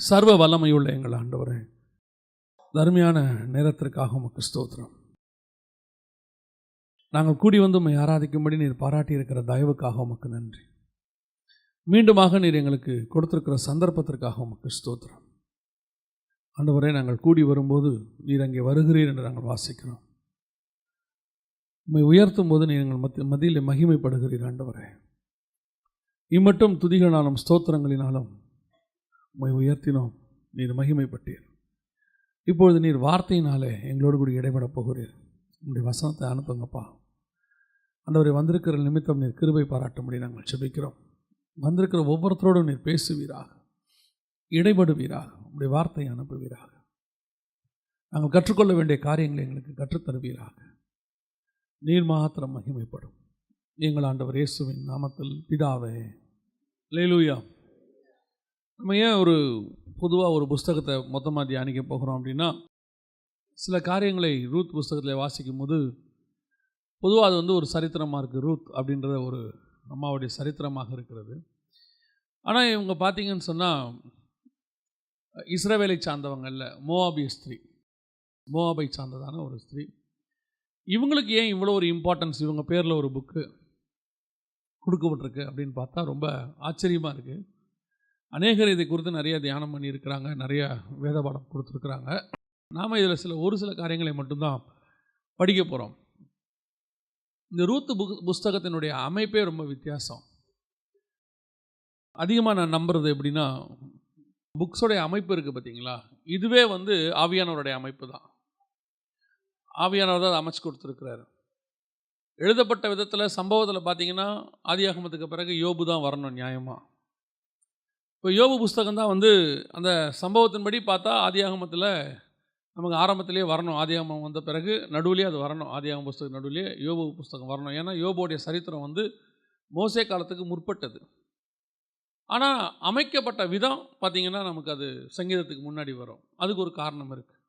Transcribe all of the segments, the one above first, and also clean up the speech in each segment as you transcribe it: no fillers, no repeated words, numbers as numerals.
சர்வ வல்லமையுள்ள எங்கள் ஆண்டவரே, தர்மையான நேரத்திற்காக உமக்கு ஸ்தோத்திரம். நாங்கள் கூடி வந்து உம்மை ஆராதிக்கும்படி நீர் பாராட்டி இருக்கிற தயவுக்காக உமக்கு நன்றி. மீண்டுமாக நீர் எங்களுக்கு கொடுத்திருக்கிற சந்தர்ப்பத்திற்காக உமக்கு ஸ்தோத்திரம். ஆண்டவரே, நாங்கள் கூடி வரும்போது நீர் அங்கே வருகிறீர் என்று நாங்கள் வாசிக்கிறோம். உம்மை உயர்த்தும் போது நீர் எங்கள் மத்தியில் மகிமைப்படுகிறீர். ஆண்டவரே, இம்மட்டும் துதிகளினாலும் ஸ்தோத்திரங்களினாலும் உம்மை உயர்த்தினோம், நீர் மகிமைப்பட்டீர். இப்பொழுது நீர் வார்த்தையினாலே எங்களோடு கூட இடைபட போகிறீர். உங்களுடைய வசனத்தை அனுப்புங்கப்பா. ஆண்டவரே, வந்திருக்கிற நிமித்தம் நீர் கிருபை பாராட்டும்படி நாங்கள் ஜெபிக்கிறோம். வந்திருக்கிற ஒவ்வொருத்தரோடும் நீர் பேசுவீராக, இடைபடுவீராக, உங்களுடைய வார்த்தையை அனுப்புவீராக. நாங்கள் கற்றுக்கொள்ள வேண்டிய காரியங்களை எங்களுக்கு கற்றுத்தருவீராக. நீர் மாத்திரம் மகிமைப்படும். எங்கள் ஆண்டவர் இயேசுவின் நாமத்தில் பிதாவே, அல்லேலூயா. நம்ம ஏன் பொதுவாக ஒரு புஸ்தகத்தை மொத்தமாக தியானிக்க போகிறோம் அப்படின்னா, சில காரியங்களை ரூத் புஸ்தகத்தில் வாசிக்கும் போது பொதுவாக அது ஒரு சரித்திரமாக இருக்குது. ரூத் அப்படின்றத ஒரு அம்மாவுடைய சரித்திரமாக இருக்கிறது. ஆனால் இவங்க பார்த்தீங்கன்னு சொன்னால் இஸ்ரவேலை சார்ந்தவங்க இல்லை, மோவாபிய ஸ்திரீ, மோவாபை சார்ந்ததான ஒரு ஸ்திரீ. இவங்களுக்கு ஏன் இவ்வளோ ஒரு இம்பார்ட்டன்ஸ் இவங்க பேரில் ஒரு புக்கு கொடுக்கப்பட்டிருக்கு அப்படின்னு பார்த்தா ரொம்ப ஆச்சரியமாக இருக்குது. அநேகர் இதை குறித்து நிறைய தியானம் பண்ணியிருக்கிறாங்க, நிறைய வேத பாடம் கொடுத்துருக்குறாங்க. நாம் இதில் ஒரு சில காரியங்களை மட்டும்தான் படிக்க போகிறோம். இந்த ரூத் புஸ்தகத்தினுடைய அமைப்பே ரொம்ப வித்தியாசம். அதிகமாக நான் நம்புறது எப்படின்னா, புக்ஸோடைய அமைப்பு இருக்குது பார்த்தீங்களா, இதுவே ஆவியானவருடைய அமைப்பு தான். ஆவியானவர் தான் அமைச்சு கொடுத்துருக்கிறாரு. எழுதப்பட்ட விதத்தில் சம்பவத்தில் பார்த்தீங்கன்னா ஆதியாகமத்துக்கு பிறகு யோபு தான் வரணும் நியாயமாக. இப்போ யோபு புஸ்தகம் தான் அந்த சம்பவத்தின்படி பார்த்தா ஆதியாகமத்தில் நமக்கு ஆரம்பத்திலே வரணும். ஆதியாகமம் வந்த பிறகு நடுவிலே அது வரணும். ஆதியாகம புஸ்தகம் நடுவிலே யோபு புஸ்தகம் வரணும். ஏன்னா யோபுடைய சரித்திரம் மோசே காலத்துக்கு முற்பட்டது. ஆனால் அமைக்கப்பட்ட விதம் பார்த்திங்கன்னா நமக்கு அது சங்கீதத்துக்கு முன்னாடி வரும். அதுக்கு ஒரு காரணம் இருக்குது.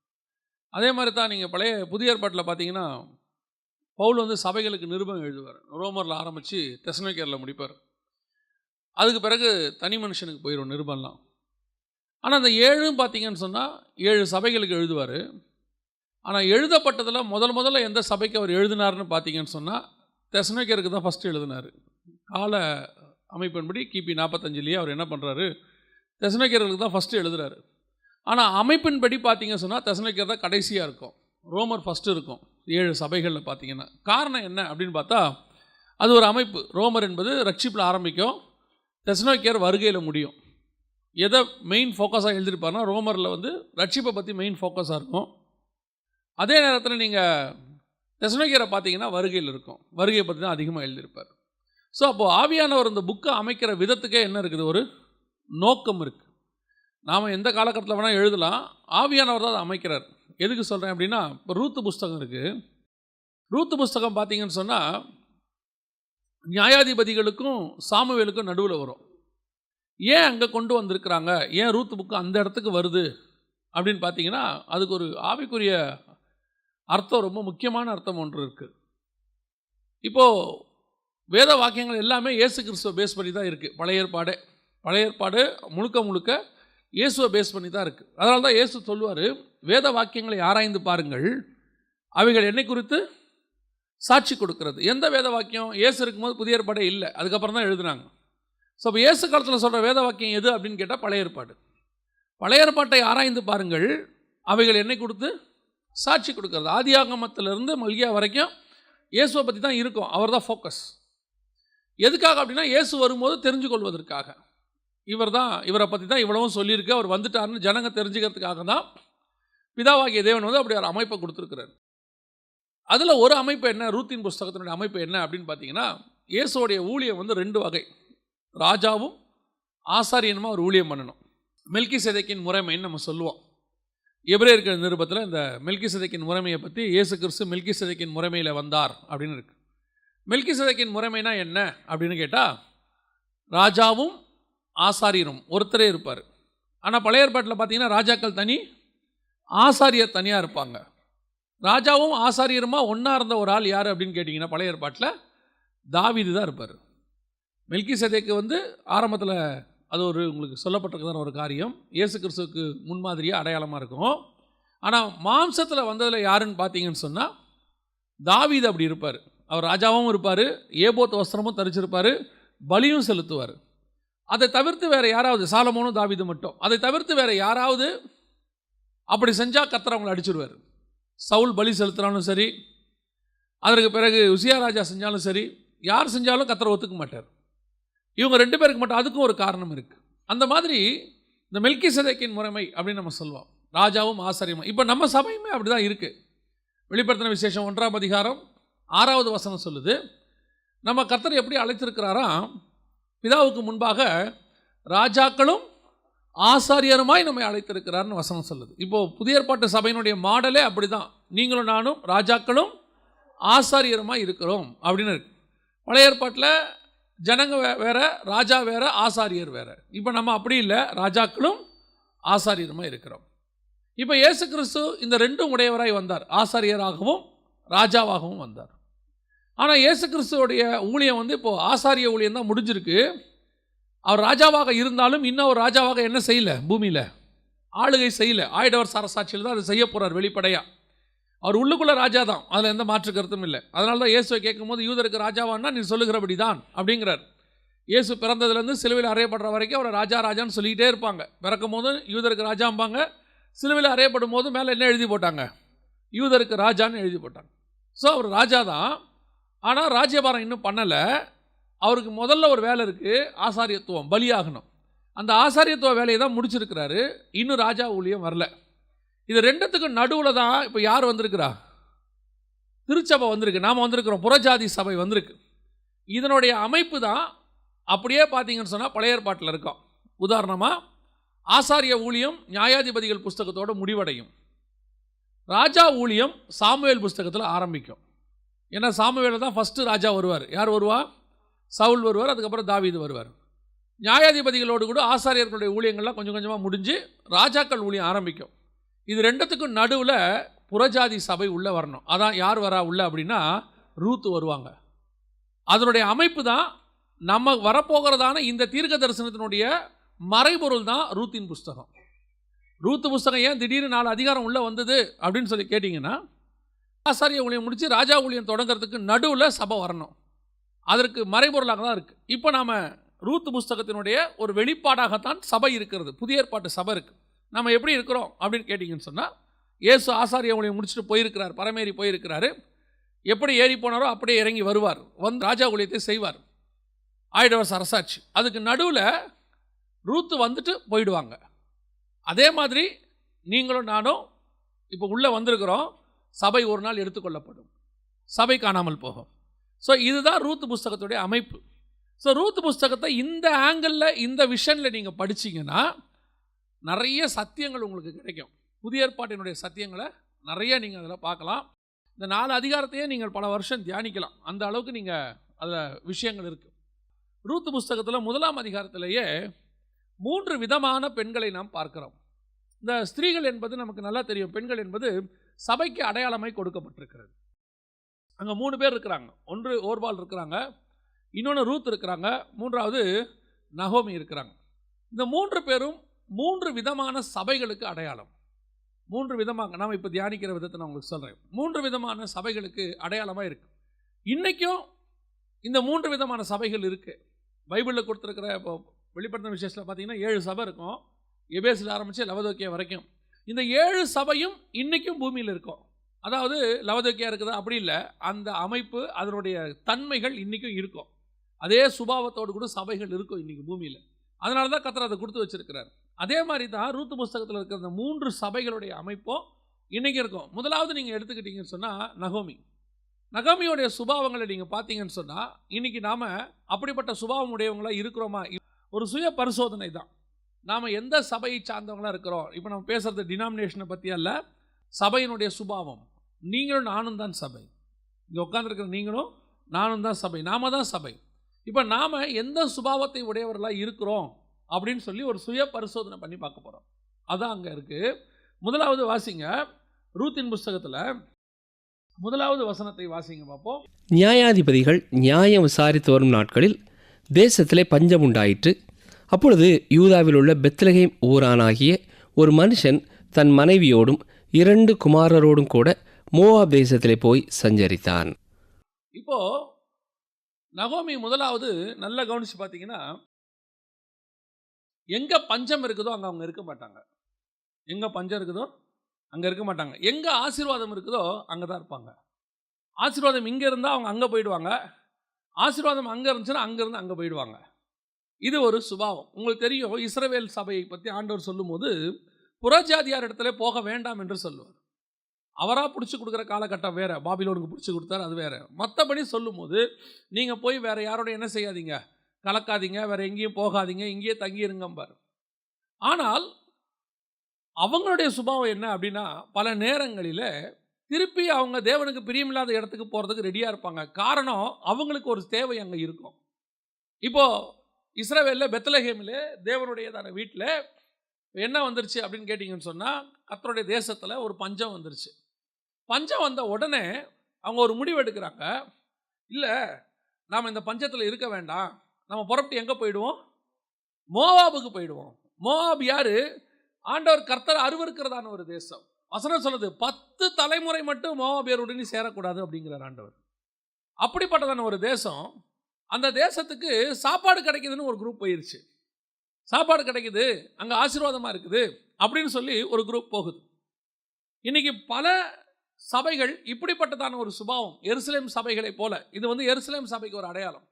அதே மாதிரி தான் நீங்கள் புதிய ஏற்பாட்டில் பார்த்தீங்கன்னா பவுல் சபைகளுக்கு நிருபம் எழுதுவார். ரோமரில் ஆரம்பித்து தெசலோனிக்கேயரில் முடிப்பார். அதுக்கு பிறகு தனி மனுஷனுக்கு போயிடும் நிருபம்லாம். ஆனால் அந்த 7 பார்த்தீங்கன்னு சொன்னால் 7 சபைகளுக்கு எழுதுவார். ஆனால் எழுதப்பட்டதில் முதல்ல எந்த சபைக்கு அவர் எழுதினார்னு பார்த்தீங்கன்னு சொன்னால் தெசலோனிக்கேயருக்கு தான் ஃபஸ்ட்டு எழுதினார். கால அமைப்பின்படி கிபி 45 அவர் என்ன பண்ணுறாரு, தெசலோனிக்கேயருக்கு தான் ஃபஸ்ட்டு எழுதுறாரு. ஆனால் அமைப்பின்படி பார்த்தீங்கன்னு சொன்னால் தெசலோனிக்கேயர் தான் கடைசியாக இருக்கும், ரோமர் ஃபஸ்ட்டு இருக்கும் 7 சபைகளில் பார்த்தீங்கன்னா. காரணம் என்ன அப்படின்னு பார்த்தா, அது ஒரு அமைப்பு. ரோமர் என்பது ரட்சிப்பில் ஆரம்பிக்கும், தெசலோனிக்கேயர் வருகையில் முடியும். எதை மெயின் ஃபோக்கஸாக எழுதியிருப்பார்னா, ரோமரில் ரட்சிப்பை பற்றி மெயின் ஃபோக்கஸாக இருக்கும். அதே நேரத்தில் நீங்கள் தெசலோனிக்கேயரை பார்த்தீங்கன்னா வருகையில் இருக்கும், வருகையை பற்றி தான் அதிகமாக எழுதியிருப்பார். ஸோ அப்போது ஆவியானவர் இந்த புக்கை அமைக்கிற விதத்துக்கே என்ன இருக்குது, ஒரு நோக்கம் இருக்குது. நாம் எந்த காலகட்டத்தில் வேணால் எழுதலாம், ஆவியானவர் தான் அதை அமைக்கிறார். எதுக்கு சொல்கிறேன் அப்படின்னா, இப்போ ரூத் புஸ்தகம் இருக்குது. ரூத் புஸ்தகம் பார்த்தீங்கன்னு சொன்னால் நியாயாதிபதிகளுக்கும் சாமுவேலுக்கும் நடுவில் வரும். ஏன் அங்கே கொண்டு வந்திருக்கிறாங்க, ஏன் ரூத் புக்கு அந்த இடத்துக்கு வருது அப்படின்னு பார்த்தீங்கன்னா, அதுக்கு ஒரு ஆவிக்குரிய அர்த்தம், ரொம்ப முக்கியமான அர்த்தம் ஒன்று இருக்குது. இப்போது வேத வாக்கியங்கள் எல்லாமே இயேசு கிறிஸ்துவை பேஸ் பண்ணி தான் இருக்குது. பழைய ஏற்பாடு முழுக்க இயேசுவை பேஸ் பண்ணி தான் இருக்குது. அதனால தான் இயேசு சொல்லுவார், வேத வாக்கியங்களை ஆராய்ந்து பாருங்கள், அவைகள் என்னை குறித்து சாட்சி கொடுக்கிறது. எந்த வேத வாக்கியம்? இயேசு இருக்கும்போது புதிய ஏற்பாடே இல்லை, அதுக்கப்புறம் தான் எழுதுனாங்க. ஸோ இப்போ இயேசு காலத்தில் சொல்கிற வேத வாக்கியம் எது அப்படின்னு கேட்டால் பழைய ஏற்பாடு. பழைய ஏற்பாட்டை ஆராய்ந்து பாருங்கள், அவைகள் என்னை கொடுத்து சாட்சி கொடுக்கிறது. ஆதியாகமத்திலிருந்து மல்கியா வரைக்கும் இயேசுவை பற்றி தான் இருக்கும், அவர் தான் ஃபோக்கஸ். எதுக்காக அப்படின்னா, இயேசு வரும்போது தெரிஞ்சு கொள்வதற்காக. இவரை பற்றி தான் இவ்வளவும் சொல்லியிருக்கு, அவர் வந்துட்டாருன்னு ஜனங்க தெரிஞ்சுக்கிறதுக்காக தான் பிதாவாகிய தேவன் அப்படி ஒரு அமைப்பை கொடுத்துருக்கிறார். அதில் ஒரு அமைப்பு என்ன, ரூத்தின் புஸ்தகத்தினுடைய அமைப்பு என்ன அப்படின்னு பார்த்தீங்கன்னா, இயேசுவோடைய ஊழியம் 2 வகை. ராஜாவும் ஆசாரியனுமா ஒரு ஊழியம் பண்ணணும். மெல்கிசேதேக்கின் முறைமைன்னு நம்ம சொல்லுவோம். எபிரேயர்கள் நிருபத்தில் இந்த மெல்கிசேதேக்கின் முறைமையை பற்றி, இயேசு கிறிஸ்து மெல்கிசேதேக்கின் முறைமையில் வந்தார் அப்படின்னு இருக்கு. மெல்கிசேதேக்கின் முறைமைனா என்ன அப்படின்னு கேட்டால், ராஜாவும் ஆசாரியரும் ஒருத்தரே இருப்பார். ஆனால் பழைய ஏற்பாட்டில் பார்த்தீங்கன்னா ராஜாக்கள் தனி, ஆசாரியர் தனியாக இருப்பாங்க. ராஜாவும் ஆசாரியருமா ஒன்றா இருந்த ஒரு ஆள் யார் அப்படின்னு கேட்டிங்கன்னா, பழைய ஏற்பாட்டில் தாவீது தான் இருப்பார். மெல்கிசேதேக்கு ஆரம்பத்தில் அது ஒரு உங்களுக்கு சொல்லப்பட்டிருக்கிறதான ஒரு காரியம். இயேசு கிறிஸ்துவுக்கு முன்மாதிரியாக அடையாளமாக இருக்கும். ஆனால் மாம்சத்தில் வந்ததில் யாருன்னு பார்த்தீங்கன்னு சொன்னால் தாவீது அப்படி இருப்பார். அவர் ராஜாவும் இருப்பார், ஏபோத் வஸ்திரமும் தரிச்சிருப்பார், பலியும் செலுத்துவார். அதை தவிர்த்து வேறு யாராவது, சாலமோனும் தாவீது மட்டும், அதை தவிர்த்து வேறு யாராவது அப்படி செஞ்சால் கர்த்தர் அவங்களை அடிச்சிடுவார். சவுல் பலி செலுத்தினாலும் சரி, அதற்கு பிறகு உசியா ராஜா செஞ்சாலும் சரி, யார் செஞ்சாலும் கர்த்தர் ஒத்துக்க மாட்டார். இவங்க 2 பேருக்கு மட்டும். அதுக்கும் ஒரு காரணம் இருக்குது. அந்த மாதிரி இந்த மெல்கிசேதேக்கின் முறைமை அப்படின்னு நம்ம சொல்லுவோம், ராஜாவும் ஆசாரியமும். இப்போ நம்ம சபையுமே அப்படி தான் இருக்குது. வெளிப்படுத்தின விசேஷம் 1ஆம் அதிகாரம் 6வது வசனம் சொல்லுது, நம்ம கர்த்தர் எப்படி அழைத்திருக்கிறாராம், பிதாவுக்கு முன்பாக ராஜாக்களும் ஆசாரியருமாய் நம்மை அழைத்திருக்கிறார்னு வசனம் சொல்லுது. இப்போது புதிய ஏற்பாட்டு சபையினுடைய மாடலே அப்படி தான், நீங்களும் நானும் ராஜாக்களும் ஆசாரியருமாய் இருக்கிறோம் அப்படின்னு இருக்கு. பழைய ஏற்பாட்டில் ஜனங்க வேற, ராஜா வேற, ஆசாரியர் வேற. இப்போ நம்ம அப்படி இல்லை, ராஜாக்களும் ஆசாரியருமாய் இருக்கிறோம். இப்போ இயேசு கிறிஸ்து இந்த 2ம் உடையவராய் வந்தார், ஆசாரியராகவும் ராஜாவாகவும் வந்தார். ஆனால் இயேசு கிறிஸ்துவோடைய ஊழியம் வந்து இப்போது ஆசாரிய ஊழியம் தான் முடிஞ்சிருக்கு. அவர் ராஜாவாக இருந்தாலும் இன்னும் ஒரு ராஜாவாக என்ன செய்யலை, பூமியில் ஆளுகை செய்யலை. ஆயிடவர் சாரசாட்சியில் தான் அதை செய்ய போகிறார் வெளிப்படையாக. அவர் உள்ளுக்குள்ளே ராஜா தான், அதில் எந்த மாற்று கருத்தும் இல்லை. அதனால தான் இயேசுவை கேட்கும்போது யூதருக்கு ராஜாவான்னா நீ சொல்லுகிறபடி தான் அப்படிங்கிறார். இயேசு பிறந்ததுலேருந்து சிலுவையில் அறையப்படுற வரைக்கும் அவரை ராஜா ராஜான்னு சொல்லிக்கிட்டே இருப்பாங்க. பிறக்கும் போது யூதருக்கு ராஜாம்பாங்க, சிலுவையில் அறையப்படும் போது மேலே என்ன எழுதி போட்டாங்க, யூதருக்கு ராஜான்னு எழுதி போட்டாங்க. ஸோ அவர் ராஜா தான். ஆனால் ராஜ்யபாரம் இன்னும் பண்ணலை. அவருக்கு முதல்ல ஒரு வேலை இருக்குது, ஆசாரியத்துவம், பலியாகணும். அந்த ஆசாரியத்துவ வேலையை தான் முடிச்சிருக்கிறாரு. இன்னும் ராஜா ஊழியம் வரல. இது 2த்துக்கும் நடுவில் தான் இப்போ யார் வந்திருக்கிறா, திருச்சபை வந்திருக்கு, நாம் வந்திருக்கிறோம், புறஜாதி சபை வந்திருக்கு. இதனுடைய அமைப்பு தான் அப்படியே பார்த்தீங்கன்னு சொன்னால் பழைய ஏற்பாட்டில் இருக்கோம். உதாரணமாக ஆசாரிய ஊழியம் நியாயாதிபதிகள் புஸ்தகத்தோடு முடிவடையும். ராஜா ஊழியம் சாமுவேல் புஸ்தகத்தில் ஆரம்பிக்கும். ஏன்னா சாமுவேலில் தான் ஃபஸ்ட்டு ராஜா வருவார். யார் வருவா, சவுல் வருவார், அதுக்கப்புறம் தாவீது வருவார். நியாயாதிபதிகளோடு கூட ஆசாரியர்களுடைய ஊழியங்கள்லாம் கொஞ்சம் கொஞ்சமாக முடிஞ்சு ராஜாக்கள் ஊழியம் ஆரம்பிக்கும். இது 2த்துக்கும் நடுவில் புறஜாதி சபை உள்ளே வரணும். அதான் யார் வரா உள்ள அப்படின்னா ரூத் வருவாங்க. அதனுடைய அமைப்பு தான் நம்ம வரப்போகிறதான இந்த தீர்க்க தரிசனத்தினுடைய மறைபொருள் தான் ரூத்தின் புஸ்தகம். ரூத்து புஸ்தகம் ஏன் திடீர்னு 4 அதிகாரம் உள்ளே வந்தது அப்படின்னு சொல்லி கேட்டிங்கன்னா, ஆசாரிய ஊழியம் முடித்து ராஜா ஊழியம் தொடங்கிறதுக்கு நடுவில் சபை வரணும். அதற்கு மறைபொருளாக தான் இருக்குது. இப்போ நாம் ரூத் புஸ்தகத்தினுடைய ஒரு வெளிப்பாடாகத்தான் சபை இருக்கிறது, புதிய ஏற்பாட்டு சபை இருக்குது. நம்ம எப்படி இருக்கிறோம் அப்படின்னு கேட்டிங்கன்னு சொன்னால், இயேசு ஆசாரிய ஊழியம் முடிச்சுட்டு போயிருக்கிறார், பரமேறி போயிருக்கிறாரு. எப்படி ஏறி போனாரோ அப்படியே இறங்கி வருவார், வந்து ராஜா ஊழியத்தை செய்வார், ஆயிடவர் அரசாட்சி. அதுக்கு நடுவில் ரூத்து வந்துட்டு போயிடுவாங்க. அதே மாதிரி நீங்களும் நானும் இப்போ உள்ளே வந்திருக்கிறோம். சபை ஒரு நாள் எடுத்துக்கொள்ளப்படும், சபை காணாமல் போகும். ஸோ இதுதான் ரூத் புஸ்தகத்துடைய அமைப்பு. ஸோ ரூத் புஸ்தகத்தை இந்த ஆங்கிளில், இந்த விஷனில் நீங்கள் படிச்சிங்கன்னா நிறைய சத்தியங்கள் உங்களுக்கு கிடைக்கும். புதிய ஏற்பாட்டினுடைய சத்தியங்களை நிறைய நீங்கள் அதில் பார்க்கலாம். இந்த 4 அதிகாரத்தையே நீங்கள் பல வருஷம் தியானிக்கலாம், அந்த அளவுக்கு நீங்கள் அதில் விஷயங்கள் இருக்குது. ரூத் புஸ்தகத்தில் 1ஆம் அதிகாரத்திலேயே 3 விதமான பெண்களை நாம் பார்க்கிறோம். இந்த ஸ்திரீகள் என்பது நமக்கு நல்லா தெரியும், பெண்கள் என்பது சபைக்கு அடையாளமாய் கொடுக்கப்பட்டிருக்கிறது. அங்கே 3 பேர் இருக்கிறாங்க. ஒன்று ஓர்பால் இருக்கிறாங்க, இன்னொன்று ரூத் இருக்கிறாங்க, 3வது நகோமி இருக்கிறாங்க. இந்த 3 பேரும் 3 விதமான சபைகளுக்கு அடையாளம். 3 விதமாக நாம் இப்போ தியானிக்கிற விதத்தை நான் உங்களுக்கு சொல்கிறேன். 3 விதமான சபைகளுக்கு அடையாளமாக இருக்குது. இன்றைக்கும் இந்த 3 விதமான சபைகள் இருக்குது. பைபிளில் கொடுத்துருக்கிற இப்போ வெளிப்படுத்தின விசேஷத்தில் பார்த்தீங்கன்னா 7 சபை இருக்கும், எபேசில் ஆரம்பித்து லவோதிக்கேயா வரைக்கும். இந்த 7 சபையும் இன்றைக்கும் பூமியில் இருக்கும். அதாவது லவோதிக்கேயா இருக்குது அப்படி இல்லை, அந்த அமைப்பு, அதனுடைய தன்மைகள் இன்றைக்கும் இருக்கும். அதே சுபாவத்தோடு கூட சபைகள் இருக்கும் இன்றைக்கி பூமியில். அதனால தான் கர்த்தர் அதை கொடுத்து வச்சிருக்கிறார். அதே மாதிரி தான் ரூத் புஸ்தகத்தில் இருக்கிற அந்த 3 சபைகளுடைய அமைப்பும் இன்றைக்கி இருக்கும். முதலாவது நீங்கள் எடுத்துக்கிட்டீங்கன்னு சொன்னால் நகோமியோடைய சுபாவங்களை நீங்கள் பார்த்தீங்கன்னு சொன்னால், இன்றைக்கி நாம் அப்படிப்பட்ட சுபாவம் உடையவங்களாக இருக்கிறோமா? ஒரு சுய பரிசோதனை தான். நாம் எந்த சபையை சார்ந்தவங்களாக இருக்கிறோம். இப்போ நம்ம பேசுகிறது டினாமினேஷனை பற்றி அல்ல, சபையினுடைய சுபாவம். நீங்களும் நானும் தான் சபை. இங்கே உட்காந்துருக்கிற நீங்களும் நானும் தான் சபை, நாம தான் சபை. இப்போ நாம் எந்த சுபாவத்தை உடையவர்களாக இருக்கிறோம் அப்படின்னு சொல்லி ஒரு சுய பரிசோதனை பண்ணி பார்க்க போகிறோம். அதான் அங்கே இருக்குது. முதலாவது வாசிங்க, ரூத்தின் புஸ்தகத்தில் 1வது வசனத்தை வாசிங்க பார்ப்போம். நியாயாதிபதிகள் நியாயம் விசாரித்து வரும் நாட்களில் தேசத்திலே பஞ்சம் உண்டாயிற்று. அப்பொழுது யூதாவில் உள்ள பெத்லகேம் ஊரானாகிய ஒரு மனுஷன் தன் மனைவியோடும் 2 குமாரரோடும் கூட மோவாப் தேசத்திலே போய் சஞ்சரித்தான். இப்போ நகோமி முதலாவது நல்லா கவனிச்சு பார்த்தீங்கன்னா, எங்க பஞ்சம் இருக்குதோ அங்க அவங்க இருக்க மாட்டாங்க. எங்க பஞ்சம் இருக்குதோ அங்க இருக்க மாட்டாங்க. எங்க ஆசீர்வாதம் இருக்குதோ அங்க தான் இருப்பாங்க. ஆசீர்வாதம் இங்க இருந்தா அவங்க அங்க போயிடுவாங்க. ஆசீர்வாதம் அங்க இருந்துச்சுன்னா அங்க இருந்து அங்க போயிடுவாங்க. இது ஒரு சுபாவம். உங்களுக்கு தெரியும், இஸ்ரவேல் சபையை பற்றி ஆண்டவர் சொல்லும்போது புறஜாதியார் இடத்துல போக வேண்டாம் என்று சொல்லுவார். அவராக பிடிச்சி கொடுக்குற காலகட்டம் வேறு, பாபிலோனுக்கு பிடிச்சி கொடுத்தாரு, அது வேறு. மற்றபடி சொல்லும்போது நீங்கள் போய் வேறு யாரோட என்ன செய்யாதீங்க, கலக்காதீங்க, வேறு எங்கேயும் போகாதீங்க, இங்கேயே தங்கியிருங்கம்பார். ஆனால் அவங்களுடைய சுபாவம் என்ன அப்படின்னா, பல நேரங்களில் திருப்பி அவங்க தேவனுக்கு பிரியமில்லாத இடத்துக்கு போகிறதுக்கு ரெடியாக இருப்பாங்க. காரணம், அவங்களுக்கு ஒரு தேவை அங்கே இருக்கும். இப்போது இஸ்ரவேலில் பெத்லகேமில் தேவனுடையதான வீட்டில் என்ன வந்துருச்சு அப்படின்னு கேட்டிங்கன்னு சொன்னால், கர்த்தருடைய தேசத்தில் ஒரு பஞ்சம் வந்துருச்சு. பஞ்சம் வந்த உடனே அவங்க ஒரு முடிவு எடுக்கிறாங்க, இல்லை நாம் இந்த பஞ்சத்தில் இருக்க வேண்டாம், நம்ம புறப்பட்டு எங்கே போயிடுவோம், மோவாபுக்கு போயிடுவோம். மோவாப் யார்? ஆண்டவர் கர்த்தர் அருவருக்கிறதான ஒரு தேசம். வசனம் சொல்லுது 10 தலைமுறை மட்டும் மோவாபியருடனே சேரக்கூடாது அப்படிங்கிறார் ஆண்டவர். அப்படிப்பட்டதான ஒரு தேசம். அந்த தேசத்துக்கு சாப்பாடு கிடைக்குதுன்னு ஒரு குரூப் போயிருச்சு. சாப்பாடு கிடைக்குது, அங்கே ஆசீர்வாதமாக இருக்குது அப்படின்னு சொல்லி ஒரு குரூப் போகுது. இன்னைக்கு பல சபைகள் இப்படிப்பட்டதான ஒரு சுபாவம், எருசலேம் சபைகளை போல. இது வந்து எருசலேம் சபைக்கு ஒரு அடையாளம்.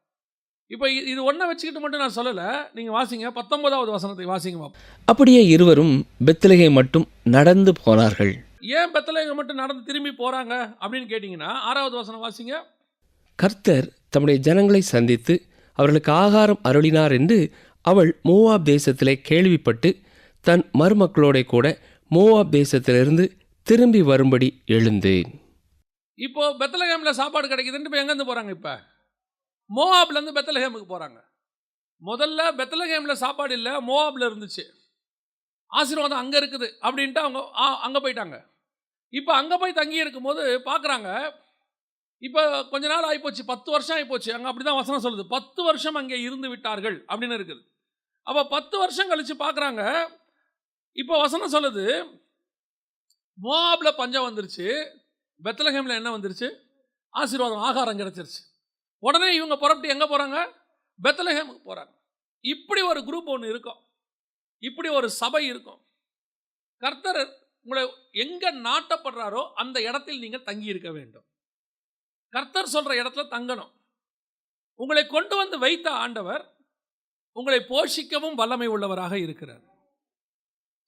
இப்போ இது ஒன்றை வச்சுக்கிட்டு மட்டும் நான் சொல்லலை, நீங்கள் வாசிங்க 19வது வசனத்தை வாசிங்க. அப்படியே இருவரும் பெத்லகேம் மட்டும் நடந்து போனார்கள். ஏன் பெத்லகேம் மட்டும் நடந்து திரும்பி போகிறாங்க அப்படின்னு கேட்டிங்கன்னா, 6வது வசனம் வாசிங்க. கர்த்தர் தம்முடைய ஜனங்களை சந்தித்து அவர்களுக்கு ஆகாரம் அருளினார் என்று அவள் மோவாப் தேசத்திலே கேள்விப்பட்டு தன் மருமக்களோட கூட மோவாப் தேசத்திலிருந்து திரும்பி வரும்படி எழுந்து. இப்போ பெத்லகேமில் சாப்பாடு கிடைக்குதுன்னு இப்போ எங்கேருந்து போகிறாங்க? இப்போ மோவாப்லேருந்து பெத்லகேமுக்கு போகிறாங்க. முதல்ல பெத்லகேமில் சாப்பாடு இல்லை, மோவாபில் இருந்துச்சு. ஆசீர்வாதம் அங்கே இருக்குது அப்படின்ட்டு அவங்க அங்கே போயிட்டாங்க. இப்போ அங்கே போய் தங்கி இருக்கும்போது பார்க்குறாங்க, இப்போ கொஞ்ச நாள் ஆகிப்போச்சு, 10 வருஷம் ஆகிப்போச்சு. அங்கே அப்படி தான் வசனம் சொல்லுது, 10 வருஷம் அங்கே இருந்து விட்டார்கள் அப்படின்னு இருக்குது. அப்போ 10 வருஷம் கழித்து பார்க்குறாங்க, இப்போ வசனம் சொல்லுது மோவாபில் பஞ்சம் வந்துருச்சு, பெத்லகேமில் என்ன வந்துருச்சு? ஆசீர்வாதம், ஆகாரம் கிடச்சிருச்சு. உடனே இவங்க புறப்பட்டு எங்கே போகிறாங்க? பெத்லகேமுக்கு போகிறாங்க. இப்படி ஒரு குரூப் ஒன்று இருக்கும், இப்படி ஒரு சபை இருக்கும். கர்த்தர் உங்களை எங்கே நாட்டப்படுறாரோ அந்த இடத்தில் நீங்கள் தங்கி இருக்க வேண்டும். கர்த்தர் சொல்கிற இடத்துல தங்கணும். உங்களை கொண்டு வந்து வைத்த ஆண்டவர் உங்களை போஷிக்கவும் வல்லமை உள்ளவராக இருக்கிறார்.